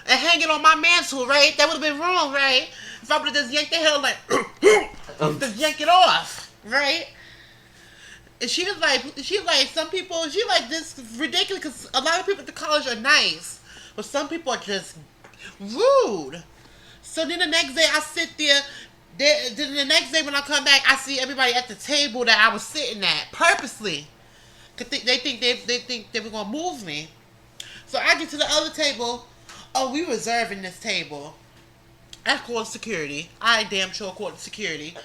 And hang it on my mantle, right? That would have been wrong, right? If I would have just yanked the hair, like, just yank it off, right? And she was like, some people, she like this ridiculous because a lot of people at the college are nice, but some people are just rude. So then the next day I sit there. Then the next day when I come back, I see everybody at the table that I was sitting at purposely. Cause they think they were gonna move me. So I get to the other table. Oh, we reserving this table. I called security. I damn sure called security.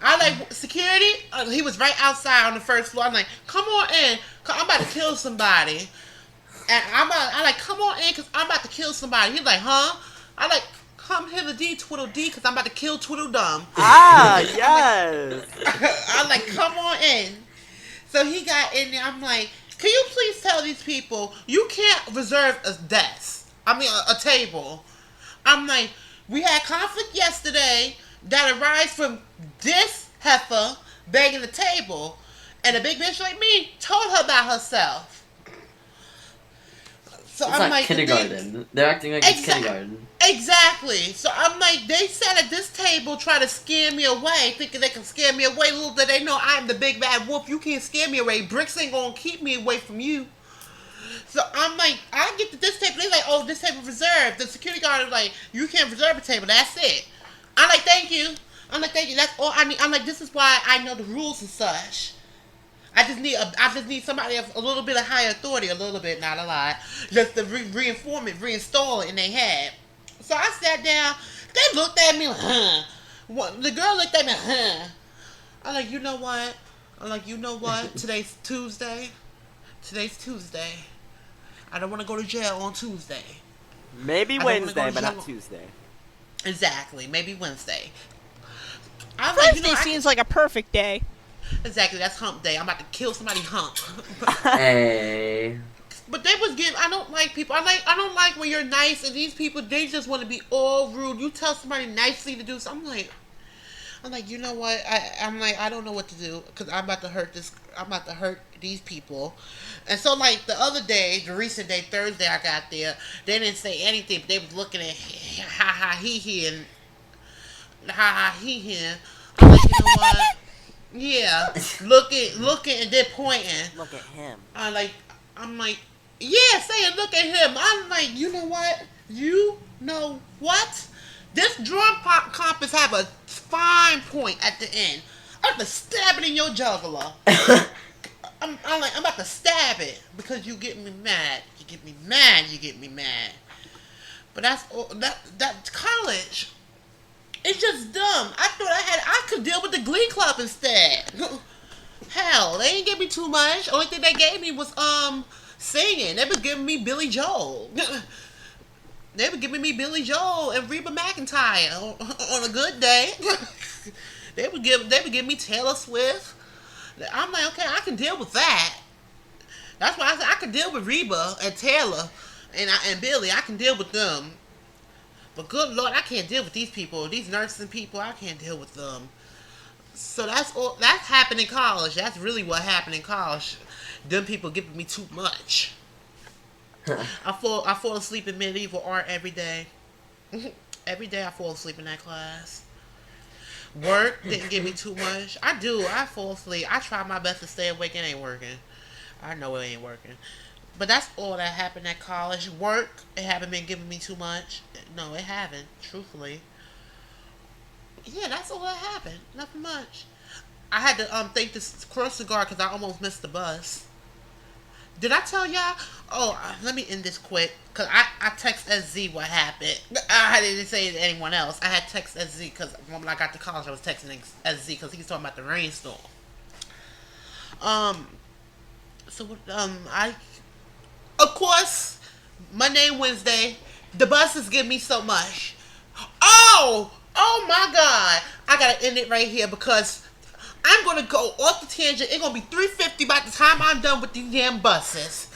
I like security. He was right outside on the first floor. I'm like, come on in, cause I'm about to kill somebody. And I like, come on in, cause I'm about to kill somebody. He's like, huh? I like. Come here, the D, Twiddle D, because I'm about to kill Twiddle Dumb. Ah, yes. I'm like, come on in. So he got in there. I'm like, can you please tell these people you can't reserve a desk? I mean, a table. I'm like, we had conflict yesterday that arises from this heifer begging the table. And a big bitch like me told her about herself. So It's I'm not like, kindergarten. They're acting like it's kindergarten. Exactly. So I'm like, they sat at this table trying to scare me away, thinking they can scare me away. Little did they know I'm the big bad wolf. You can't scare me away. Bricks ain't gonna keep me away from you. So I'm like, I get to this table. They're like, oh, this table reserved. The security guard is like, you can't reserve a table. That's it. I'm like, thank you. That's all I need. I'm like, this is why I know the rules and such. I just need somebody of a little bit of higher authority, a little bit, not a lot, just to reinstall it in their head. So I sat down. They looked at me like, huh. The girl looked at me, huh. I'm like, you know what? Today's Tuesday. I don't want to go to jail on Tuesday. Maybe Wednesday, but not Tuesday. Exactly. Maybe Wednesday. I'm Thursday seems like a perfect day. Exactly, that's hump day. I'm about to kill somebody hump. Hey. But they was giving. I don't like people. I don't like when you're nice and these people they just want to be all rude. You tell somebody nicely to do something. I'm like, you know what? I'm like, I don't know what to do because I'm about to hurt this. I'm about to hurt these people. And so like the other day, the recent day, Thursday, I got there. They didn't say anything. But they was looking at ha ha he he and ha ha he he. I'm like, you know what? Yeah, looking and then pointing. Look at him. I'm like, yeah, saying look at him. I'm like, you know what? This drum compass have a fine point at the end. I'm about to stab it in your jugular. I'm about to stab it because you get me mad. You get me mad. But that's college. It's just dumb. I thought I could deal with the Glee Club instead. Hell, they ain't give me too much. Only thing they gave me was singing. They were giving me Billy Joel. They were giving me Billy Joel and Reba McEntire on a good day. They would give me Taylor Swift. I'm like, okay, I can deal with that. That's why I said I can deal with Reba and Taylor and Billy. I can deal with them. But good Lord, I can't deal with these people. These nursing people, I can't deal with them. So that's all. That happened in college. That's really what happened in college. Them people giving me too much. I fall asleep in medieval art every day. Every day I fall asleep in that class. Work didn't give me too much. I fall asleep. I try my best to stay awake. It ain't working. I know it ain't working. But that's all that happened at college. Work, it haven't been giving me too much. No, it haven't, truthfully. Yeah, that's all that happened. Nothing much. I had to thank this cross the guard because I almost missed the bus. Did I tell y'all? Oh, let me end this quick. Because I text SZ what happened. I didn't say it to anyone else. I had text SZ because when I got to college, I was texting SZ because he was talking about the rainstorm. Of course, Monday and Wednesday, the buses give me so much. Oh my God. I got to end it right here because I'm going to go off the tangent. It's going to be $3.50 by the time I'm done with these damn buses.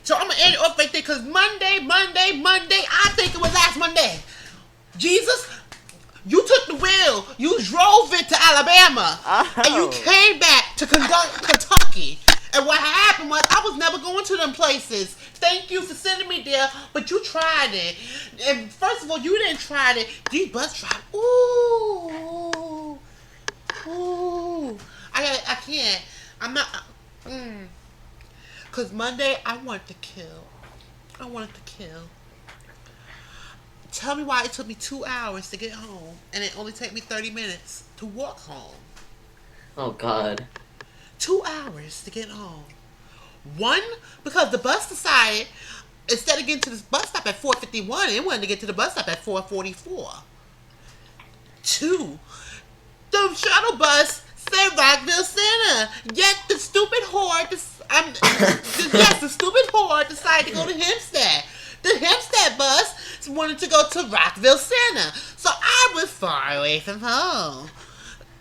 So I'm going to end it off right there because Monday, I think it was last Monday. Jesus, you took the wheel. You drove it to Alabama. And you came back to Kentucky. And what happened was I was never going to them places. Thank you for sending me there, but you tried it. And first of all, you didn't try it. These bus drivers. Ooh. I can't. I'm not. Because Monday, I wanted to kill. Tell me why it took me 2 hours to get home, and it only took me 30 minutes to walk home. Oh, God. 2 hours to get home. One, because the bus decided, instead of getting to the bus stop at 4:51, it wanted to get to the bus stop at 4:44. 2, the shuttle bus said Rockville Center. Yet the stupid whore, the stupid whore decided to go to Hempstead. The Hempstead bus wanted to go to Rockville Center. So I was far away from home.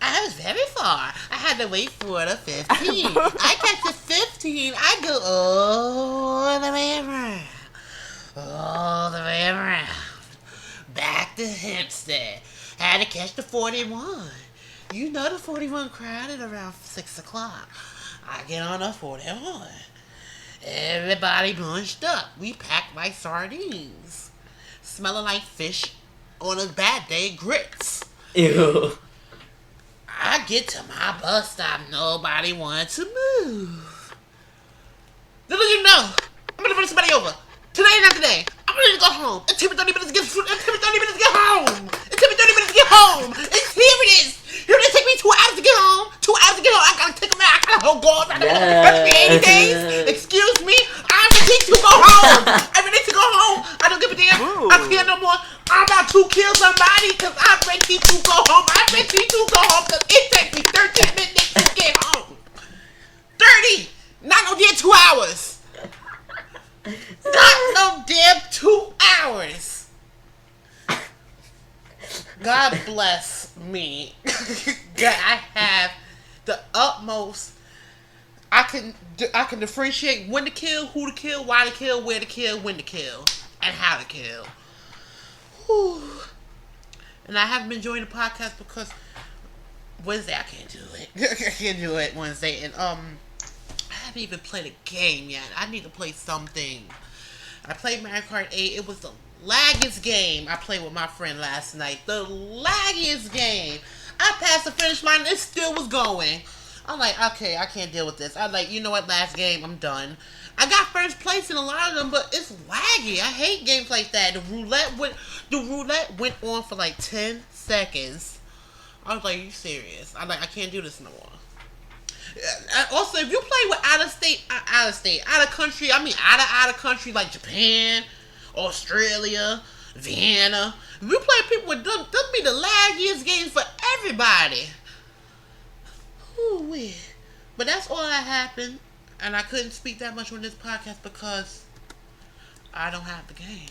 I was very far. I had to wait for the 15. I catch the 15. I go all the way around. Back to Hempstead. Had to catch the 41. You know the 41 crowded around 6 o'clock. I get on the 41. Everybody bunched up. We packed like sardines. Smelling like fish on a bad day, grits. Ew. I get to my bus stop. Nobody wanted to move. Little you know, I'm gonna run somebody over. Today, not today. I'm ready to go home. It took me 30 minutes to get home. It's here it is. It only take me 2 hours to get home. 2 hours to get home. I gotta take a minute. I gotta go home. I gotta 80 days. Excuse me. I'm ready to go home. I don't give a damn. Ooh. I can't no more. I'm about to kill somebody because I'm ready to go home. Because it takes me 13 minutes to get home. 30. Not no damn 2 hours. Not no damn 2 hours. God bless me. God, I have the utmost. I can differentiate when to kill, who to kill, why to kill, where to kill, when to kill, and how to kill. Whew. And I haven't been enjoying the podcast because Wednesday I can't do it. I can't do it Wednesday, and I haven't even played a game yet. I need to play something. I played Mario Kart 8. It was the laggiest game I played with my friend last night. The laggiest game. I passed the finish line. It still was going. I'm like, okay, I can't deal with this. I'm like, you know what? Last game, I'm done. I got first place in a lot of them, but it's laggy. I hate games like that. The roulette went on for like 10 seconds. I was like, you serious? I'm like, I can't do this no more. Also, if you play with out of country, I mean out of country like Japan, Australia, Vienna. If you play people with them be the laggiest games for everybody. Ooh-wee. But that's all that happened, and I couldn't speak that much on this podcast because I don't have the game.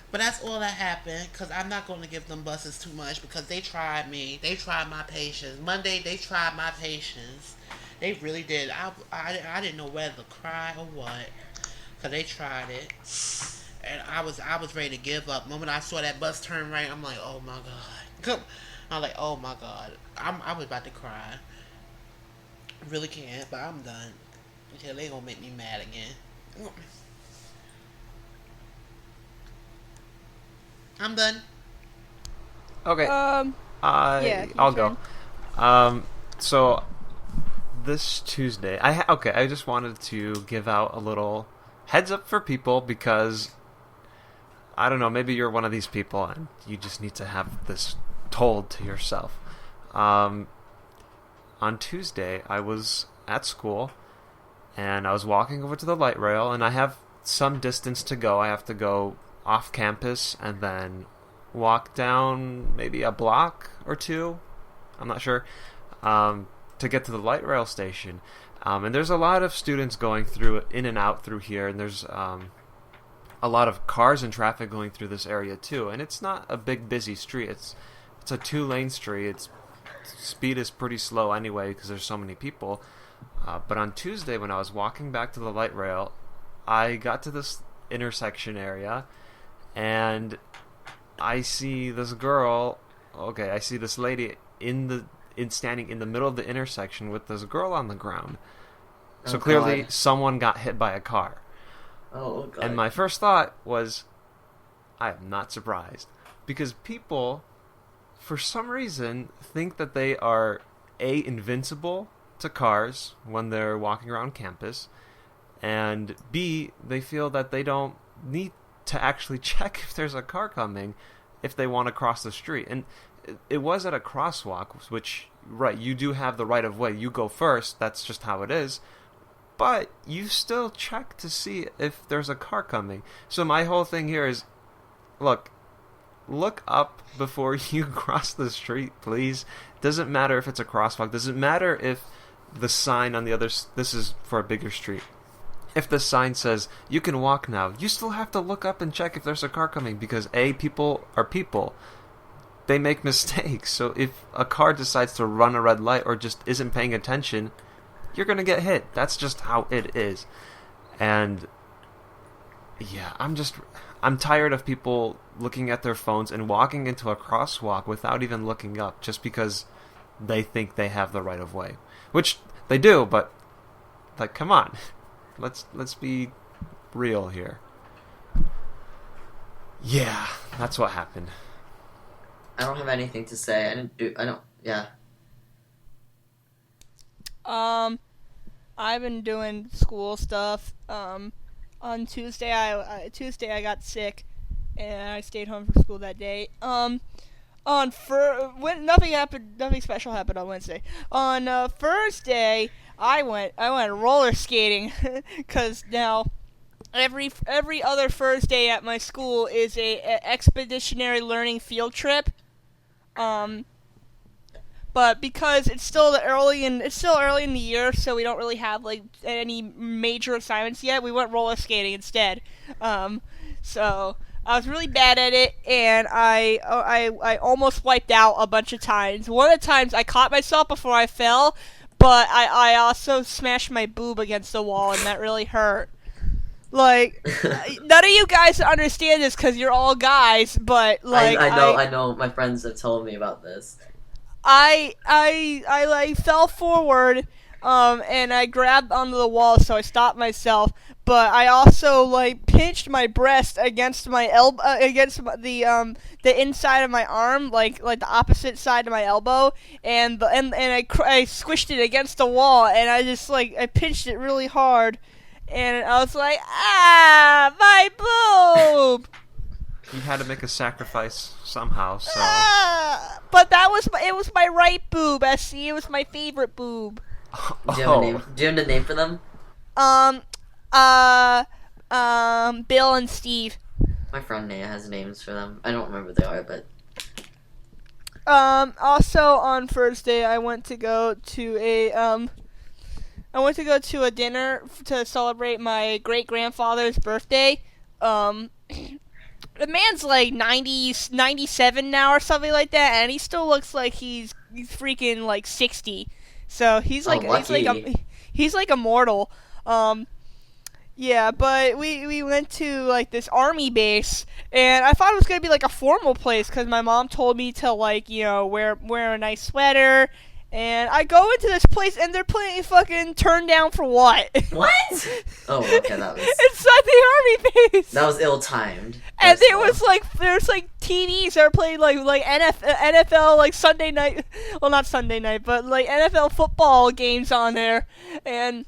But that's all that happened, because I'm not going to give them buses too much, because they tried me. They tried my patience. Monday, they tried my patience. They really did. I didn't know whether to cry or what, because they tried it. and I was ready to give up. The moment I saw that bus turn right, I'm like, oh my god. I'm like, oh my god. I was about to cry. Really can't, but I'm done. Until they gonna make me mad again. I'm done. Okay. Yeah, I'll go. So this Tuesday, I just wanted to give out a little heads up for people because I don't know, maybe you're one of these people and you just need to have this told to yourself. On Tuesday, I was at school and I was walking over to the light rail, and I have some distance to go. I have to go off campus and then walk down maybe a block or two, I'm not sure, to get to the light rail station. And there's a lot of students going through, in and out through here, and there's a lot of cars and traffic going through this area too. And it's not a big busy street. It's a 2-lane street. Its speed is pretty slow anyway because there's so many people. But on Tuesday, when I was walking back to the light rail, I got to this intersection area, and I see this girl. Okay, I see this lady standing in the middle of the intersection with this girl on the ground. So clearly, someone got hit by a car. Oh god. And my first thought was, I am not surprised, because people, for some reason, think that they are invincible to cars when they're walking around campus, and B, they feel that they don't need to actually check if there's a car coming if they want to cross the street. And it was at a crosswalk, which, right, you do have the right of way. You go first, that's just how it is. But you still check to see if there's a car coming. So my whole thing here is, look up before you cross the street, please. Doesn't matter if it's a crosswalk. Doesn't matter if the sign on the other... This is for a bigger street. If the sign says, you can walk now, you still have to look up and check if there's a car coming, because people are people. They make mistakes. So if a car decides to run a red light or just isn't paying attention, you're going to get hit. That's just how it is. And yeah, I'm tired of people looking at their phones and walking into a crosswalk without even looking up just because they think they have the right of way. Which they do, but like, come on. Let's be real here. Yeah, that's what happened. I don't have anything to say. Yeah. I've been doing school stuff. On Tuesday, I got sick, and I stayed home from school that day. Nothing special happened on Wednesday. On Thursday, I went roller skating, cause now every other Thursday at my school is a expeditionary learning field trip. But because it's still early in the year, so we don't really have like any major assignments yet, we went roller skating instead. So I was really bad at it, and I almost wiped out a bunch of times. One of the times I caught myself before I fell, but I also smashed my boob against the wall, and that really hurt. Like, none of you guys understand this because you're all guys, but like I know. My friends have told me about this. I like fell forward, and I grabbed onto the wall, so I stopped myself. But I also like pinched my breast against my elbow, against the inside of my arm, like the opposite side of my elbow, and I squished it against the wall, and I pinched it really hard, and I was like, my boob. You had to make a sacrifice somehow, so... but it was my right boob, SC. It was my favorite boob. Do you have a name? Do you have a name for them? Bill and Steve. My friend Naya has names for them. I don't remember what they are, but... Also on Thursday, I went to go to a dinner to celebrate my great-grandfather's birthday. The man's like 97 now or something like that, and he still looks like he's freaking like 60. So he's like immortal. Yeah, but we went to like this army base, and I thought it was gonna be like a formal place because my mom told me to like wear a nice sweater, and I go into this place and they're playing fucking Turn Down for What? What? Oh, okay, that was Inside the army base. that was ill-timed. And there's like TVs that are playing like NFL like Sunday night, well not Sunday night, but like NFL football games on there, and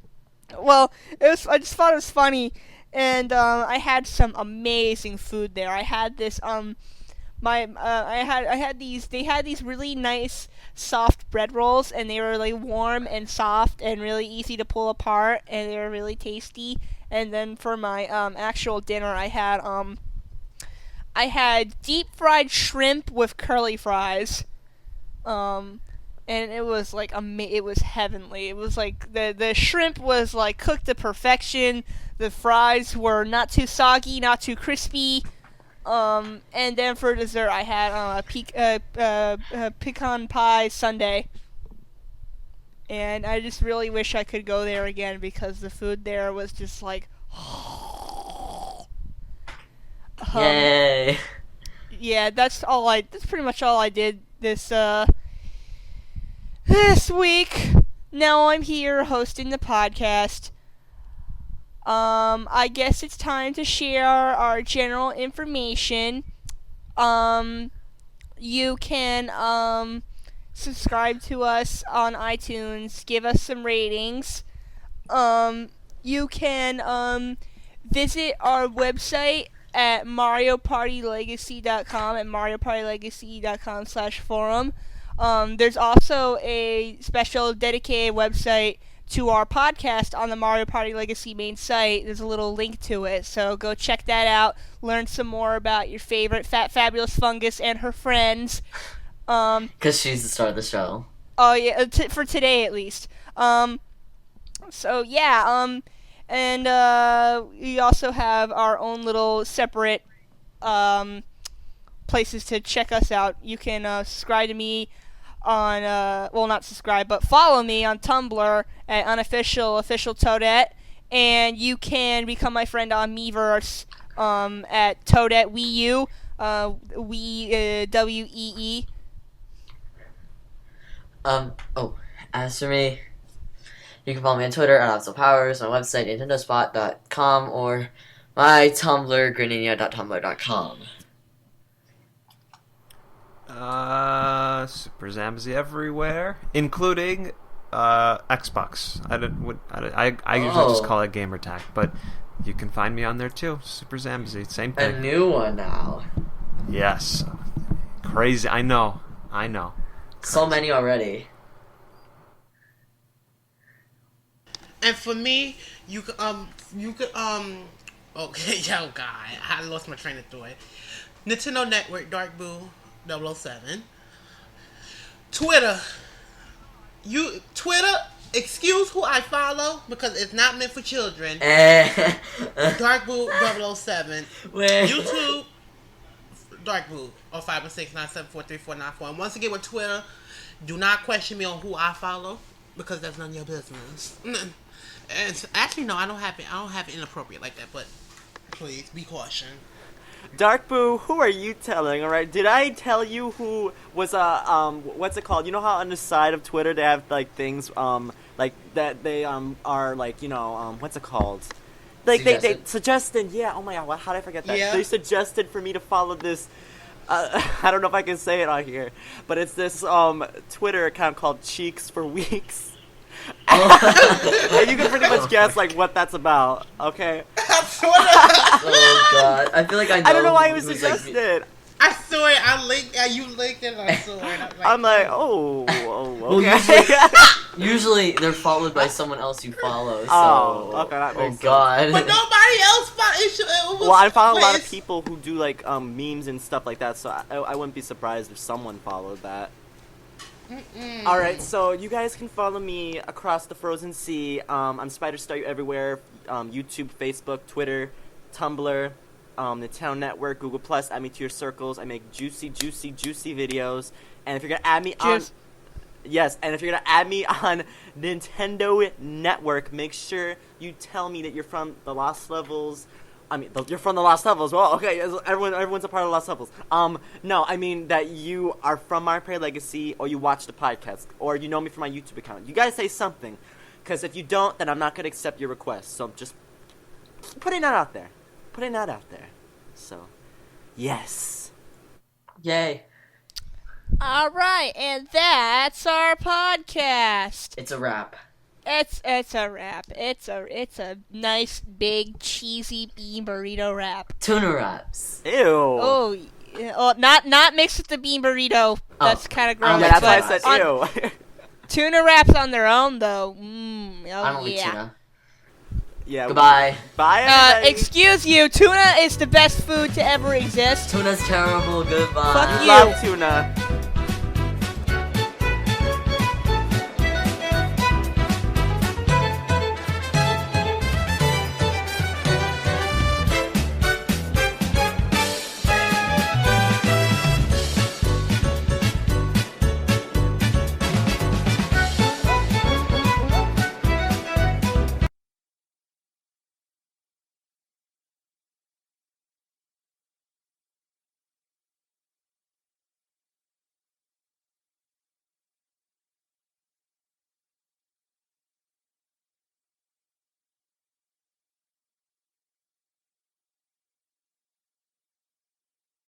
well, I just thought it was funny, and I had some amazing food there. I had this they had these really nice soft bread rolls, and they were like warm and soft and really easy to pull apart, and they were really tasty. And then for my actual dinner, I had deep fried shrimp with curly fries. And it was like it was heavenly. It was like the shrimp was like cooked to perfection. The fries were not too soggy, not too crispy. And then for dessert, I had a pecan pie sundae. And I just really wish I could go there again because the food there was just like. Yay! Yeah, that's pretty much all I did this week. Now I'm here hosting the podcast. I guess it's time to share our general information. You can subscribe to us on iTunes, give us some ratings. You can visit our website at MarioPartyLegacy.com at MarioPartyLegacy.com/forum. There's also a special dedicated website to our podcast on the Mario Party Legacy main site. There's a little link to it, so go check that out. Learn some more about your favorite Fat Fabulous Fungus and her friends. Because she's the star of the show. Oh yeah, for today at least. So yeah, and we also have our own little separate places to check us out. You can subscribe to me on well, not subscribe, but follow me on Tumblr at official Toadette, and you can become my friend on Miiverse at Toadette WeeU, WEE. As for me, you can follow me on Twitter at OpsoPowers, my website, NintendoSpot.com, or my Tumblr, greninja.tumblr.com. Super Zamzy everywhere, including Xbox. I usually just call it Gamertag, but you can find me on there too. Super Zamzy, same thing. A new one now. Yes, crazy. I know. Crazy. So many already. And for me, you could okay, yo, God, I lost my train of thought. Nintendo Network, Dark Boo 007. Twitter, excuse who I follow because it's not meant for children. Dark Boo 007. Where? YouTube, Dark Boo 051697434494. And once again with Twitter, do not question me on who I follow because that's none of your business. And actually, no, I don't have it inappropriate like that. But please be cautioned. Dark Boo, who are you telling? All right, did I tell you who was what's it called? You know how on the side of Twitter they have like things like that they are like what's it called? Like they suggested, yeah. Oh my God, how did I forget that? Yeah. They suggested for me to follow this. I don't know if I can say it on here, but it's this Twitter account called Cheeks for Weeks. And you can pretty much guess like what that's about. Okay. Oh God, I feel like I know. I don't know why it was suggested. I saw it. You linked it. And I saw it. I'm like, oh, Well, okay. usually they're followed by someone else you follow. So. Oh, okay, that makes sense. God. But nobody else followed it. Well, I follow a lot of people who do like memes and stuff like that, so I wouldn't be surprised if someone followed that. Alright, so you guys can follow me across the frozen sea. I'm SpiderStaryu everywhere. YouTube, Facebook, Twitter, Tumblr, the Town Network, Google+. Add me to your circles. I make juicy videos. And if you're gonna add me on... Yes, and if you're gonna add me on Nintendo Network, make sure you tell me that you're from the Lost Levels. I mean, you're from the Lost Levels. Well, okay, everyone's a part of the Lost Levels. No, I mean that you are from Mario Party Legacy, or you watch the podcast, or you know me from my YouTube account. You guys say something, because if you don't, then I'm not gonna accept your request. So I'm just putting that out there. So, yes. Yay. All right, and that's our podcast. It's a wrap. It's a wrap. It's a nice big cheesy bean burrito wrap. Tuna wraps. Ew. Oh, yeah, oh, not mixed with the bean burrito. That's kind of gross. Yeah, that's why I but said ew. Tuna wraps on their own, though. I don't like tuna. Yeah. Goodbye. Bye, everybody. Excuse you. Tuna is the best food to ever exist. Tuna's terrible. Goodbye. Fuck You you. love tuna.